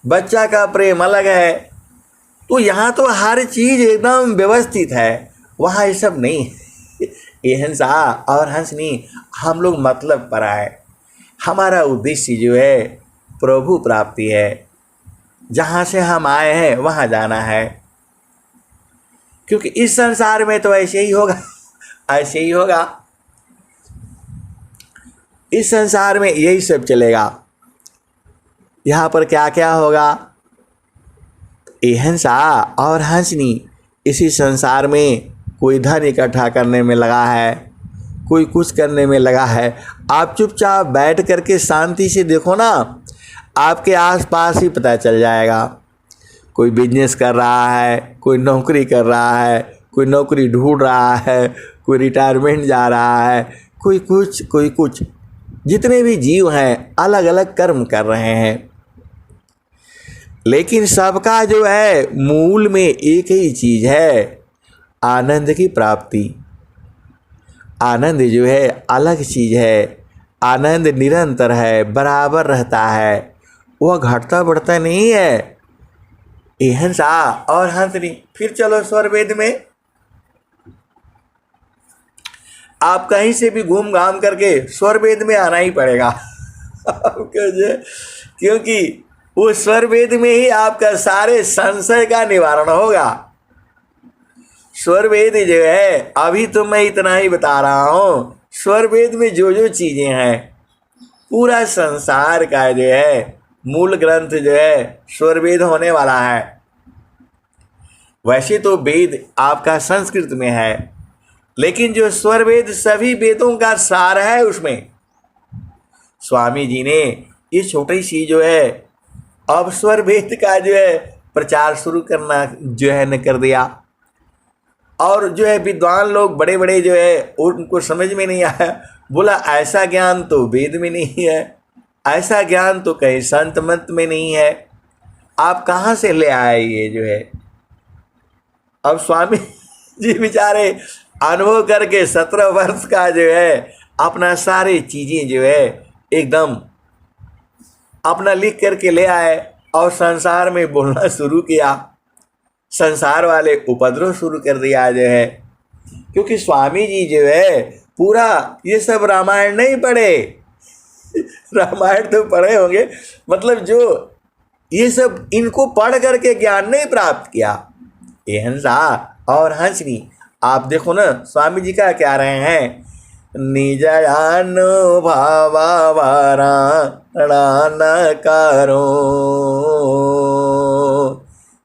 बच्चा का प्रेम अलग है। तो यहाँ तो हर चीज़ एकदम व्यवस्थित है, वहाँ ये सब नहीं। ये हिंसा और हंसनी हम लोग मतलब पर आए। हमारा उद्देश्य जो है प्रभु प्राप्ति है। जहाँ से हम आए हैं वहाँ जाना है, क्योंकि इस संसार में तो ऐसे ही होगा, ऐसे ही होगा। इस संसार में यही सब चलेगा। यहाँ पर क्या क्या होगा? ये हिंसा और हंसनी इसी संसार में कोई धन इकट्ठा करने में लगा है, कोई कुछ करने में लगा है। आप चुपचाप बैठ करके शांति से देखो ना, आपके आसपास ही पता चल जाएगा। कोई बिजनेस कर रहा है, कोई नौकरी कर रहा है, कोई नौकरी ढूंढ रहा है, कोई रिटायरमेंट जा रहा है, कोई कुछ कोई कुछ। जितने भी जीव हैं अलग अलग कर्म कर रहे हैं, लेकिन सबका जो है मूल में एक ही चीज़ है, आनंद की प्राप्ति। आनंद जो है अलग चीज़ है। आनंद निरंतर है, बराबर रहता है, वह घटता बढ़ता नहीं है। हिंसा और हंसनी। फिर चलो स्वर वेद में, आप कहीं से भी घूम घाम करके स्वर वेद में आना ही पड़ेगा। क्योंकि वो स्वर वेद में ही आपका सारे संशय का निवारण होगा। स्वर वेद जो है, अभी तो मैं इतना ही बता रहा हूँ, स्वर वेद में जो जो चीज़ें हैं, पूरा संसार का जो है मूल ग्रंथ जो है स्वर वेद होने वाला है। वैसे तो वेद आपका संस्कृत में है, लेकिन जो स्वर वेद सभी वेदों का सार है, उसमें स्वामी जी ने ये छोटी सी जो है अब स्वर वेद का जो है प्रचार शुरू करना जो है न कर दिया। और जो है विद्वान लोग बड़े बड़े जो है उनको समझ में नहीं आया, बोला ऐसा ज्ञान तो वेद में नहीं है, ऐसा ज्ञान तो कहीं संत मत में नहीं है, आप कहाँ से ले आए ये जो है। अब स्वामी जी बेचारे अनुभव करके 17 वर्ष का जो है अपना सारी चीज़ें जो है एकदम अपना लिख करके ले आए और संसार में बोलना शुरू किया। संसार वाले उपद्रव शुरू कर दिया जो है, क्योंकि स्वामी जी जो है पूरा ये सब रामायण नहीं पढ़े। रामायण तो पढ़े होंगे, मतलब जो ये सब इनको पढ़ करके ज्ञान नहीं प्राप्त किया। ये हिंसा और हंसनी आप देखो ना, स्वामी जी का क्या रहे हैं, निज अनुभव वारण करो,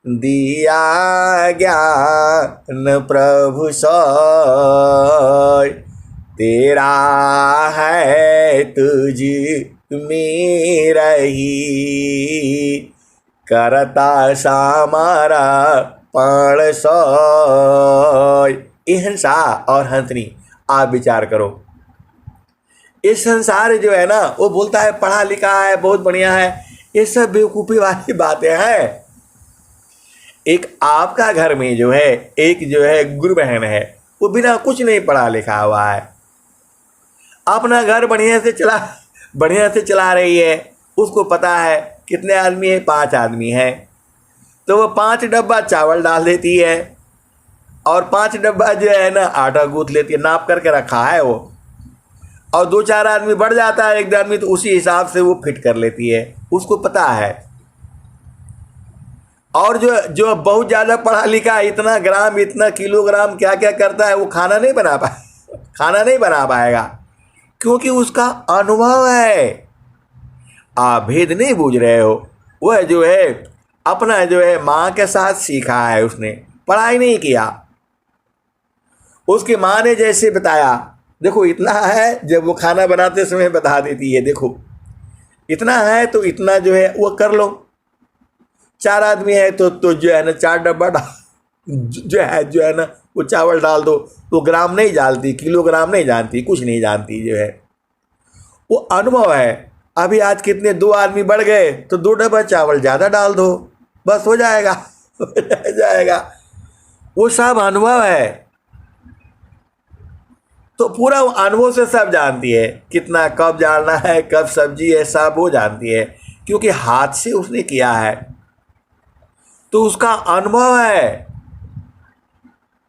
दिया ज्ञान प्रभु सोय, तेरा है तुझ में रही, करता सामारा पण सोय। हिंसा और हंसनी आप विचार करो। इस संसार जो है ना, वो बोलता है पढ़ा लिखा है, बहुत बढ़िया है, ये सब बेवकूफ़ी वाली बातें हैं। एक आपका घर में जो है एक जो है गुरु बहन है, वो बिना कुछ नहीं पढ़ा लिखा हुआ है, अपना घर बढ़िया से चला रही है। उसको पता है कितने आदमी है, 5 आदमी हैं, तो वो 5 डब्बा चावल डाल देती है और 5 डब्बा जो है ना आटा गूंथ लेती है, नाप करके रखा है वो। और 2-4 आदमी बढ़ जाता है एक आदमी, तो उसी हिसाब से वो फिट कर लेती है, उसको पता है। और जो बहुत ज़्यादा पढ़ा लिखा, इतना ग्राम इतना किलोग्राम क्या क्या करता है, वो खाना नहीं बना पाएगा, क्योंकि उसका अनुभव है। आप भेद नहीं बूझ रहे हो। वह जो है अपना जो है माँ के साथ सीखा है, उसने पढ़ाई नहीं किया। उसकी माँ ने जैसे बताया, देखो इतना है, जब वो खाना बनाते समय बता देती है, देखो इतना है तो इतना जो है वो कर लो। 4 आदमी है तो जो है ना 4 डब्बा जो है ना वो चावल डाल दो। तो ग्राम नहीं जानती, किलोग्राम नहीं जानती, कुछ नहीं जानती, जो है वो अनुभव है। अभी आज कितने 2 आदमी बढ़ गए तो 2 डब्बा चावल ज़्यादा डाल दो, बस हो जाएगा। वो सब अनुभव है। तो पूरा अनुभव से सब जानती है, कितना कब डालना है, कब सब्जी है, सब वो जानती है। क्योंकि हाथ से उसने किया है तो उसका अनुभव है।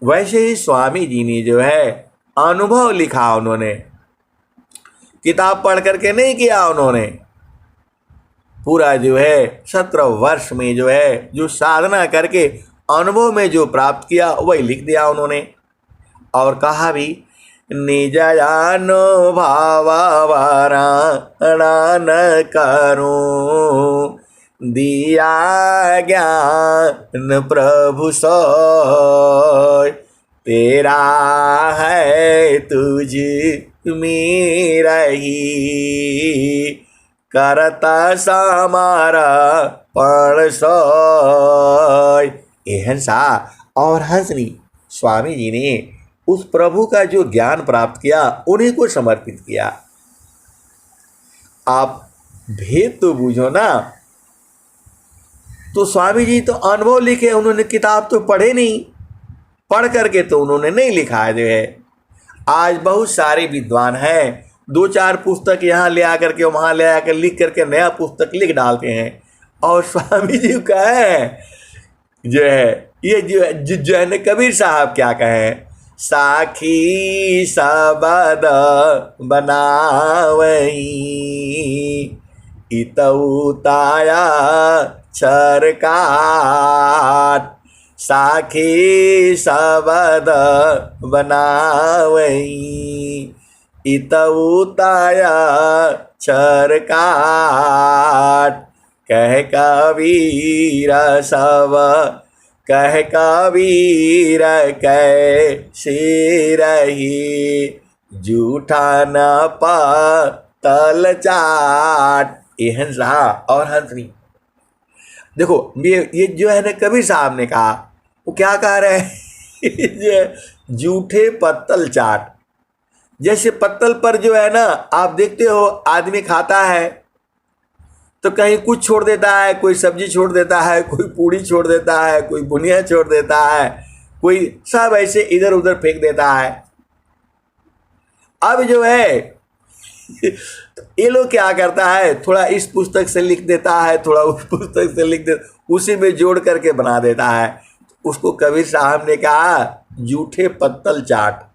वैसे ही स्वामी जी ने जो है अनुभव लिखा, उन्होंने किताब पढ़ करके नहीं किया, उन्होंने पूरा जो है 17 वर्ष में जो है जो साधना करके अनुभव में जो प्राप्त किया वही लिख दिया उन्होंने। और कहा भी निज अनुभवावरण करूं दिया ज्ञान प्रभु सोय, तेरा है तुझ में रही करता समारा पण सोय। एहन सा और हंसनी स्वामी जी ने उस प्रभु का जो ज्ञान प्राप्त किया उन्हीं को समर्पित किया। आप भेद तो बूझो ना। तो स्वामी जी तो अनुभव लिखे, उन्होंने किताब तो पढ़े नहीं, पढ़ करके तो उन्होंने नहीं लिखा है। जो है आज बहुत सारे विद्वान हैं, 2-4 पुस्तक यहाँ ले आकर के वहाँ ले आकर लिख करके नया पुस्तक लिख डालते हैं। और स्वामी जी का है जो है ये जो है न कबीर साहब क्या कहे, साखी सबद बनावई इतऊ ताया छरकाट, साखी सबद बनावई इतऊ ताया छरकाट, कह कबीर सब कह कबीर कैसे रही झूठा न पतल चाट। एहन रहा और हंसनी। देखो ये जो है ना कबीर साहब ने कहा, वो क्या कह रहे हैं झूठे पत्तल चाट। जैसे पत्तल पर जो है ना आप देखते हो आदमी खाता है तो कहीं कुछ छोड़ देता है, कोई सब्जी छोड़ देता है, कोई पूड़ी छोड़ देता है, कोई बुनिया छोड़ देता है, कोई सब ऐसे इधर उधर फेंक देता है। अब जो है ये लोग क्या करता है, थोड़ा इस पुस्तक से लिख देता है, थोड़ा उस पुस्तक से लिख देता, उसी में जोड़ करके बना देता है। उसको कबीर साहब ने कहा झूठे पत्तल चाट।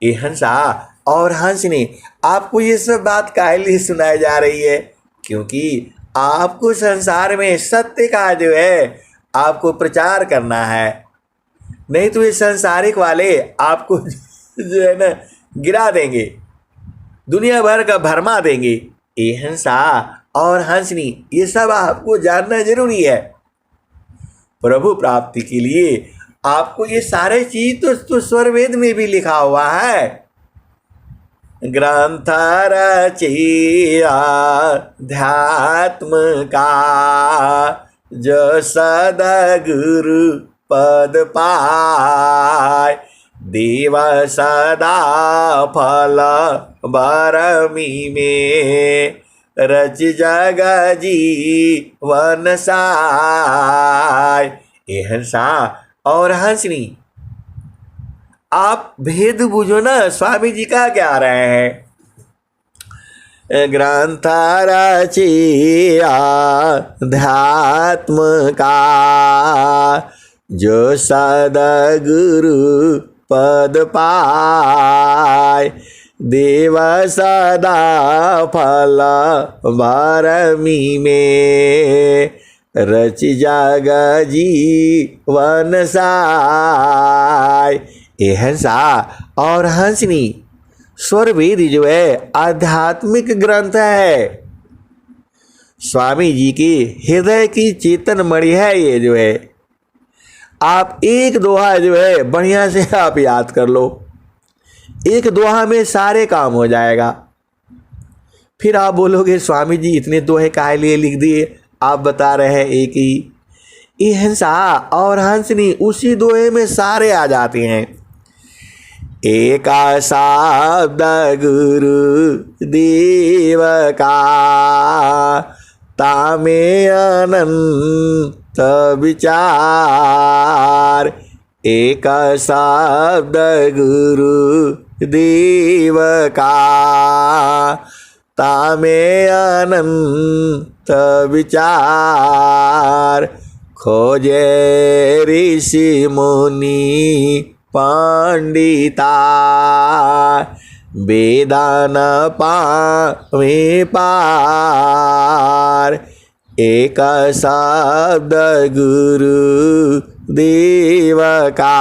ये हंसा और हंसने आपको ये सब बात काहे लिए सुनाई जा रही है, क्योंकि आपको संसार में सत्य का जो है आपको प्रचार करना है। नहीं तो ये संसारिक वाले आपको जो है ना गिरा देंगे, दुनिया भर का भरमा देंगे। ये हंसा और हंसनी ये सब आपको जानना जरूरी है। प्रभु प्राप्ति के लिए आपको ये सारे चीज तो स्वर वेद में भी लिखा हुआ है। ग्रंथ रचिया ध्यात्म का जो सदगुरु पद पाय, देव सदा फल बरमी में रच जग जीवन साय। एहन सा और हंसनी आप भेद बुझो ना, स्वामी जी का क्या रहे हैं। ग्रंथ रचिया ध्यात्म का जो सदगुरु पद पाय, देव सदा फल बरमी में रच जग जीवन साय। एहन सा और हंसनी स्वर वेद जो है आध्यात्मिक ग्रंथ है, स्वामी जी की हृदय की चेतन मणि है। ये जो है आप एक दोहा जो है बढ़िया से आप याद कर लो, एक दोहा में सारे काम हो जाएगा। फिर आप बोलोगे स्वामी जी इतने दोहे काहे लिए लिख दिए, आप बता रहे हैं एक ही। ये हंसा और हंसनी उसी दोहे में सारे आ जाते हैं। एका शब्द गुरु देव का तामे अनंत विचार, एक शब्द गुरु देव का तामे अनंत विचार, खोजे ऋषि मुनि पंडिता, वेदान पावे पार, एक शब्द गुरु देव का,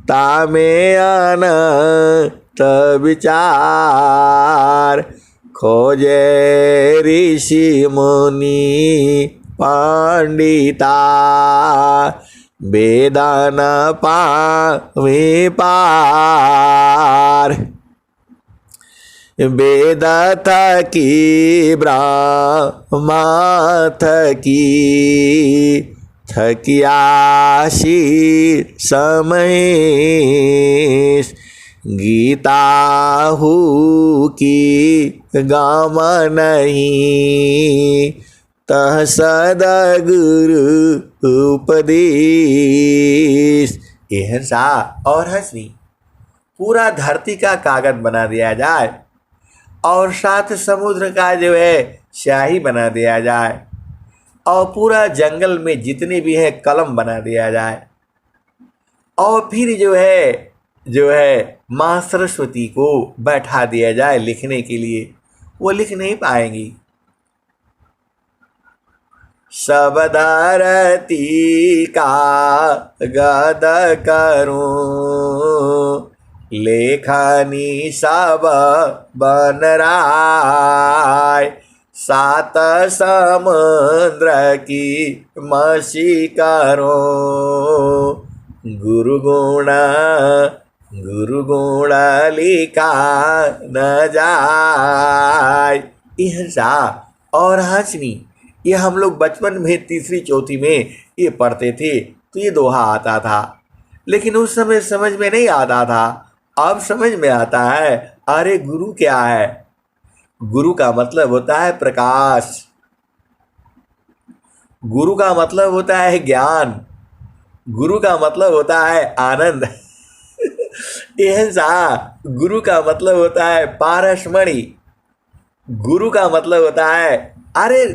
तामे अनंत विचार, खोजे ऋषि मुनि पंडिता, वेदान पावे पार, वेद थकी ब्रह्मा थकी, थकियाशी समय, गीता हु की गाम नहीं, तह सदगुरु उपदेश। एहसा और हंसनी पूरा धरती का कागज बना दिया जाए और साथ समुद्र का जो है स्याही बना दिया जाए और पूरा जंगल में जितने भी है कलम बना दिया जाए और फिर जो है माँ सरस्वती को बैठा दिया जाए लिखने के लिए, वो लिख नहीं पाएंगी। सब धरती का गद करूं, लेखनी सब बन राय, सात समुद्र की मसी करो, गुरु गुण लिखा न जाय। इहसा और हंसनी ये हम लोग बचपन में तीसरी चौथी में ये पढ़ते थे तो ये दोहा आता था, लेकिन उस समय समझ में नहीं आता था। अब समझ में आता है। अरे गुरु क्या है? गुरु का मतलब होता है प्रकाश, गुरु का मतलब होता है ज्ञान, गुरु का मतलब होता है आनंद। एहसा गुरु का मतलब होता है पारसमणि, गुरु का मतलब होता है, अरे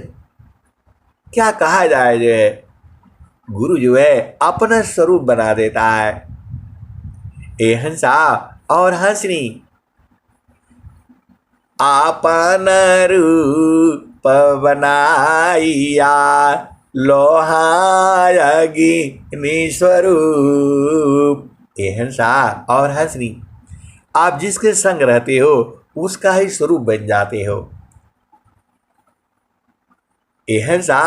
क्या कहा जाए, जो है गुरु जो है अपना स्वरूप बना देता है। एहसा और हंसनी आपन रूप बनाइया, लोहाय अग्नि स्वरूप। एहसा और हंसनी आप जिसके संग रहते हो उसका ही स्वरूप बन जाते हो। एहसा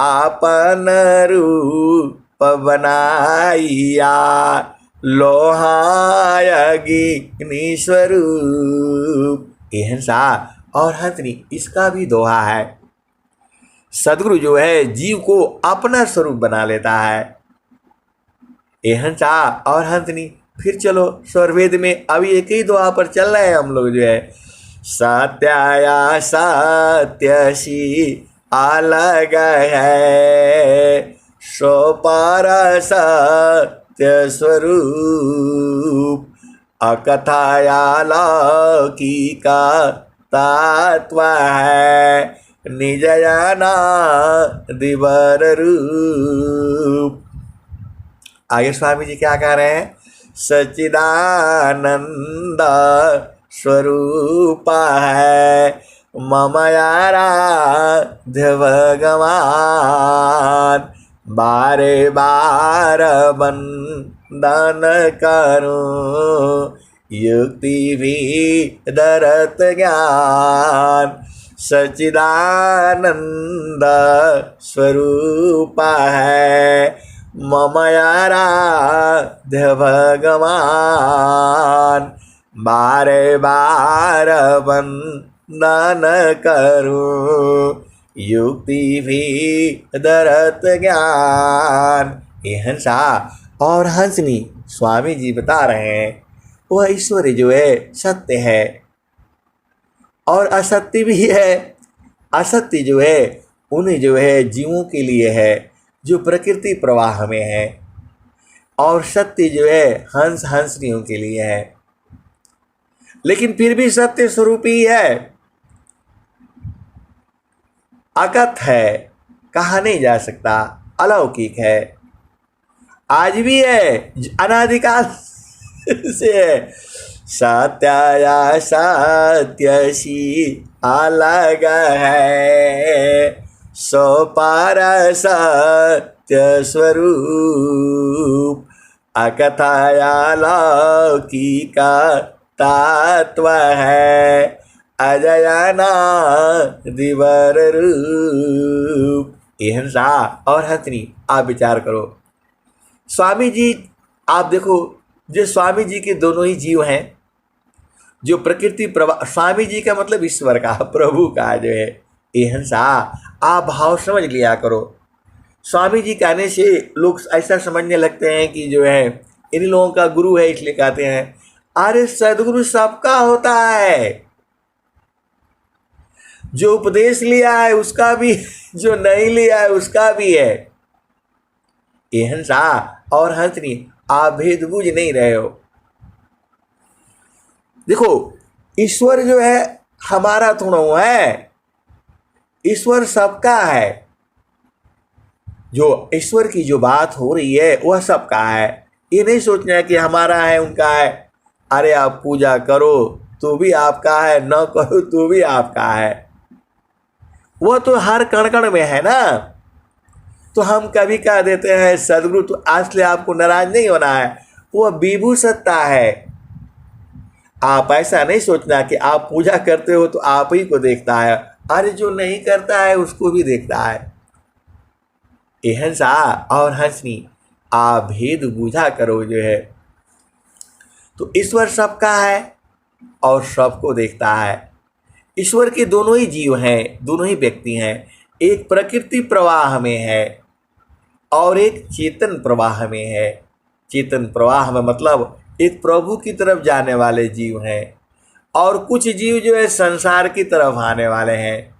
आपन रूप बनाइया, लोहाय अग्नि स्वरूप। एहसा और हंसनी इसका भी दोहा है। सदगुरु जो है जीव को अपना स्वरूप बना लेता है। एहसा और हंसनी फिर चलो स्वरवेद में अभी एक ही दोहा पर चल रहे हैं हम लोग, जो है सत्याया सत्यसी अलग है, सो पर सत्य स्वरूप, अकथाया लौकिका तत्व है, निज जाना दिवर रूप। आगे स्वामी जी क्या कह रहे हैं? सच्चिदानंद स्वरूप है, ममयाराध्य भगवान, बारे बार बंदन करूं, युक्ति भी दरत ज्ञान, सच्चिदानंद स्वरूप है, ममयाराध्य भगवान, बारे बार वंदन करूं, युक्ति भी दरत ज्ञान। ये हंसा और हंसनी स्वामी जी बता रहे हैं वह ईश्वर जो है सत्य है और असत्य भी है। असत्य जो है उन्हें जो है जीवों के लिए है जो प्रकृति प्रवाह में है, और सत्य जो है हंस हंसनियों के लिए है। लेकिन फिर भी सत्य स्वरूप ही है, अकथ है, कहा नहीं जा सकता, अलौकिक है, आज भी है, अनादिकाल से है। सत्या सत्यसी अलग है, सो पार सत्य स्वरूप, अकथाया लौकिका तत्व है, अजयना दिवर रूप। हिंसा और हंसनी, आप विचार करो। स्वामी जी, आप देखो, जो स्वामी जी के दोनों ही जीव हैं, जो प्रकृति प्रवाह, स्वामी जी का मतलब ईश्वर का, प्रभु का जो है हिंसा, आप भाव समझ लिया करो। स्वामी जी कहने से लोग ऐसा समझने लगते हैं कि जो है इन लोगों का गुरु है, इसलिए कहते हैं। अरे सदगुरु सबका होता है, जो उपदेश लिया है उसका भी, जो नहीं लिया है उसका भी है। हिंसा और हंसनी, आप भेद बूझ नहीं रहे हो। देखो, ईश्वर जो है हमारा थोड़ा है, ईश्वर सबका है। जो ईश्वर की जो बात हो रही है वह सबका है। ये नहीं सोचना है कि हमारा है उनका है। अरे आप पूजा करो तो भी आपका है, न करो तो भी आपका है, वह तो हर कण कण में है ना। तो हम कभी कह देते हैं सदगुरु, तो आज से आपको नाराज नहीं होना है, वह विभू सत्ता है। आप ऐसा नहीं सोचना कि आप पूजा करते हो तो आप ही को देखता है, अरे जो नहीं करता है उसको भी देखता है। हिंसा और हंसनी, आप भेद बूझा करो जो है। तो ईश्वर सबका है और सबको देखता है। ईश्वर के दोनों ही जीव हैं, दोनों ही व्यक्ति हैं। एक प्रकृति प्रवाह में है और एक चेतन प्रवाह में है। चेतन प्रवाह में मतलब एक प्रभु की तरफ जाने वाले जीव हैं, और कुछ जीव जो है संसार की तरफ आने वाले हैं।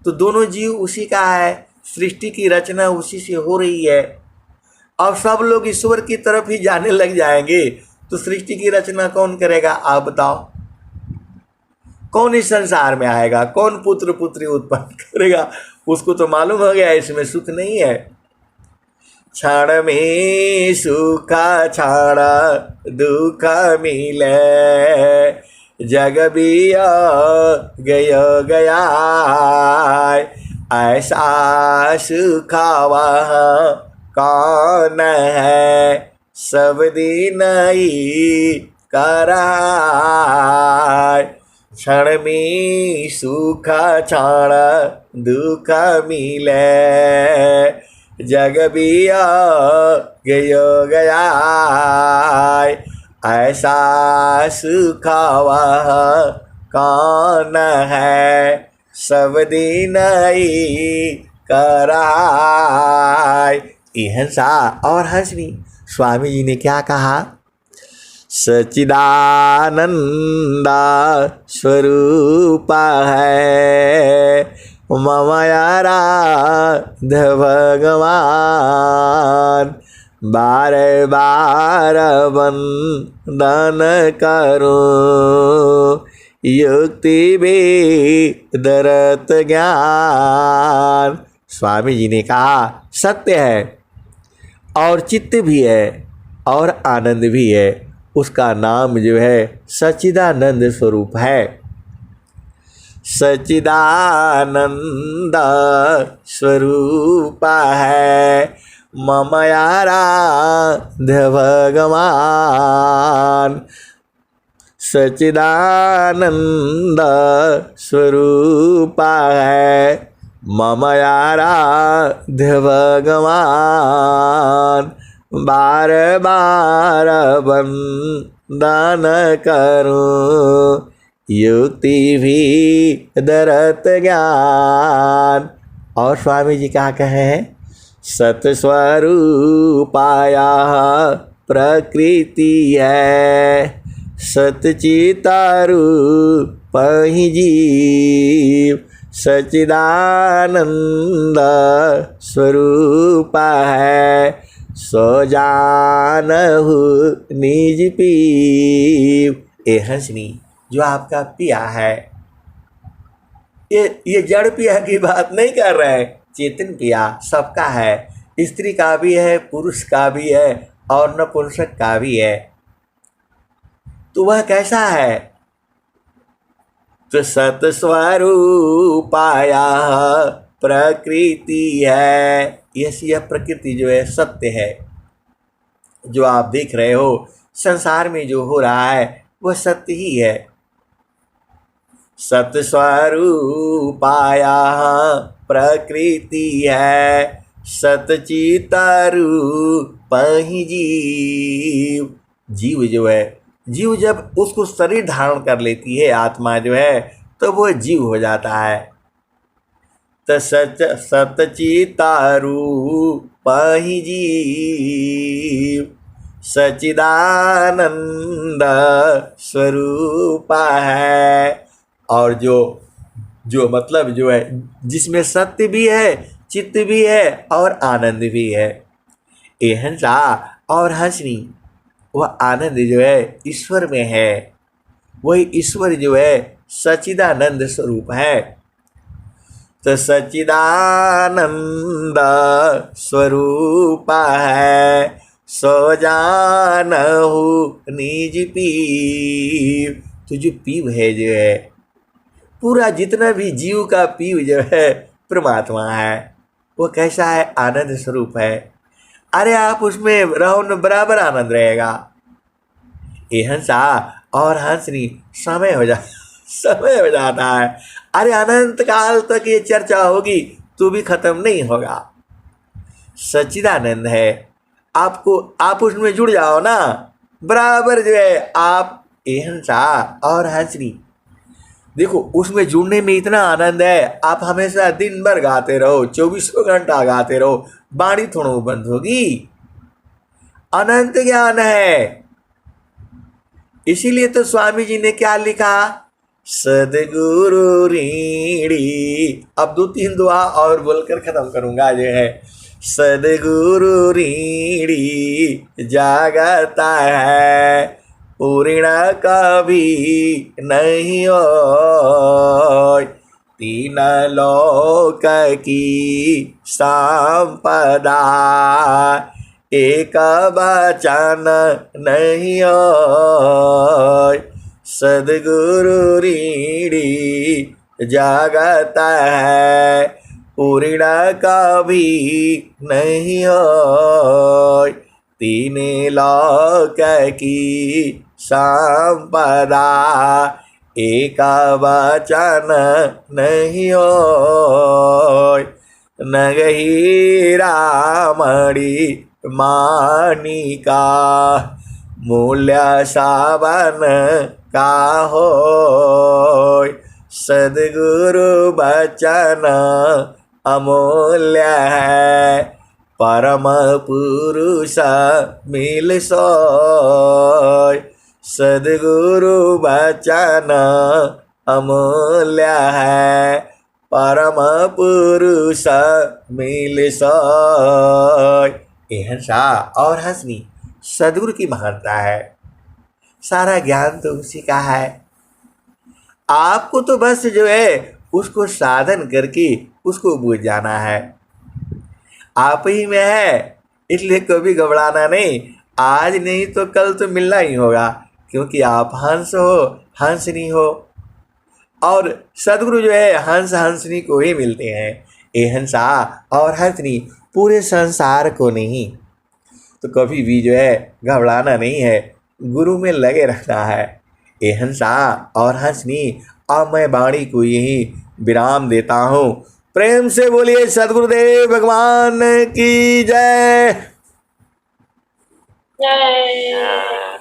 तो दोनों जीव उसी का है, सृष्टि की रचना उसी से हो रही है। अब सब लोग ईश्वर की तरफ ही जाने लग जाएंगे तो सृष्टि की रचना कौन करेगा, आप बताओ? कौन इस संसार में आएगा? कौन पुत्र पुत्री उत्पन्न करेगा? उसको तो मालूम हो गया इसमें सुख नहीं है। क्षण में सुख क्षण दुख मिले, जग भी गयो गया, ऐसा सुख वह कौन है, सब दिन ही कराय। क्षण में सुख क्षण दुख मिले, जग भी गयो गया, ऐसा सुख वह कौन है, सब दिन ही कराय। हिंसा और हंसनी, स्वामी जी ने क्या कहा? सच्चिदानंद स्वरूप है, ममयारा भगवान, बार बार वंदन करो, युक्ति भी दरत ज्ञान। स्वामी जी ने कहा सत्य है और चित्त भी है और आनंद भी है, उसका नाम जो है सच्चिदानंद स्वरूप है। सच्चिदानंद स्वरूप है, ममयाराध्य भगवान। सच्चिदानंद स्वरूप है, ममयाराध्य भगवान। बार बार वंदन करूं, युक्ति भी दरत ज्ञान। और स्वामी जी क्या कहे हैं? सत्स्वरूपाया प्रकृति है, सच्चिदारूप ही जीव। सच्चिदानंद स्वरूप है, सो जानहु निज पीव। ए हंसनी, जो आपका पिया है, ये जड़ पिया की बात नहीं कर रहे हैं, चेतन पिया सबका है, स्त्री का भी है, पुरुष का भी है और नपुंसक का भी है। तो वह कैसा है? तो सतस्वरूपाया प्रकृति है। यह प्रकृति जो है सत्य है। जो आप देख रहे हो संसार में जो हो रहा है वह सत्य ही है। सतस्वरूपाया प्रकृति है, सतचितरूप ही जीव। जीव जो है, जीव जब उसको शरीर धारण कर लेती है आत्मा जो है तो वह जीव हो जाता है। तो सतचितरूप ही जीव, सचिदानंद स्वरूप है। और जो मतलब जो है जिसमें सत्य भी है, चित्त भी है और आनंद भी है। ये हंसा और हंसनी, वह आनंद जो है ईश्वर में है। वही ईश्वर जो है सचिदानंद स्वरूप है। तो सचिदानंद स्वरूप है, सो जानहु निज पीव। तो जो पीव है जो है, पूरा जितना भी जीव का पीव जो है परमात्मा है। वो कैसा है? आनंद स्वरूप है। अरे आप उसमें रहो न, बराबर आनंद रहेगा। ये हंसा और हंसनी समय हो जाता है। अरे अनंत काल तक ये चर्चा होगी तो भी खत्म नहीं होगा। सच्चिदानंद है। आप उसमें जुड़ जाओ ना, बराबर जो है आप। ये हंसा और हंसनी, देखो उसमें जुड़ने में इतना आनंद है, आप हमेशा दिन भर गाते रहो, 24 घंटा गाते रहो, बाणी थोड़ा बंद होगी। अनंत ज्ञान है। इसीलिए तो स्वामी जी ने क्या लिखा? सदगुरु ऋणी। अब 2-3 दुआ और बोलकर खत्म करूंगा जो है। सदगुरु ऋणी जागता है, पूर्ण कभी नहीं हो। 3 लोक की संपदा, एक वचन नहीं हो। सदगुरु ऋणी जागता है, पूर्ण कभी नहीं हो। 3 लोक की संपदा, एक वचन नहीं हो। नगही रामणी मानिका, मूल्य सावन का हो। सदगुरु वचन अमूल्य है, परम पुरुष मिल सोय। सदगुरु वचन अमूल्य है, परम पुरुष मिल सोय। हंसा और हंसनी सदगुरु की महानता है। सारा ज्ञान तो उसी का है। आपको तो बस जो है उसको साधन करके उसको बुझ जाना है। आप ही में है, इसलिए कभी घबराना नहीं। आज नहीं तो कल तो मिलना ही होगा, क्योंकि आप हंस हो, हंसनी हो। और सदगुरु जो है हंस हंसनी को ही मिलते हैं। ये हंसा और हंसनी पूरे संसार को नहीं। तो कभी भी जो है घबराना नहीं है, गुरु में लगे रहना है। ये हंसा और हंसनी। अब मैं वाणी को यही विराम देता हूँ। प्रेम से बोलिए सदगुरुदेव भगवान की जय। जय।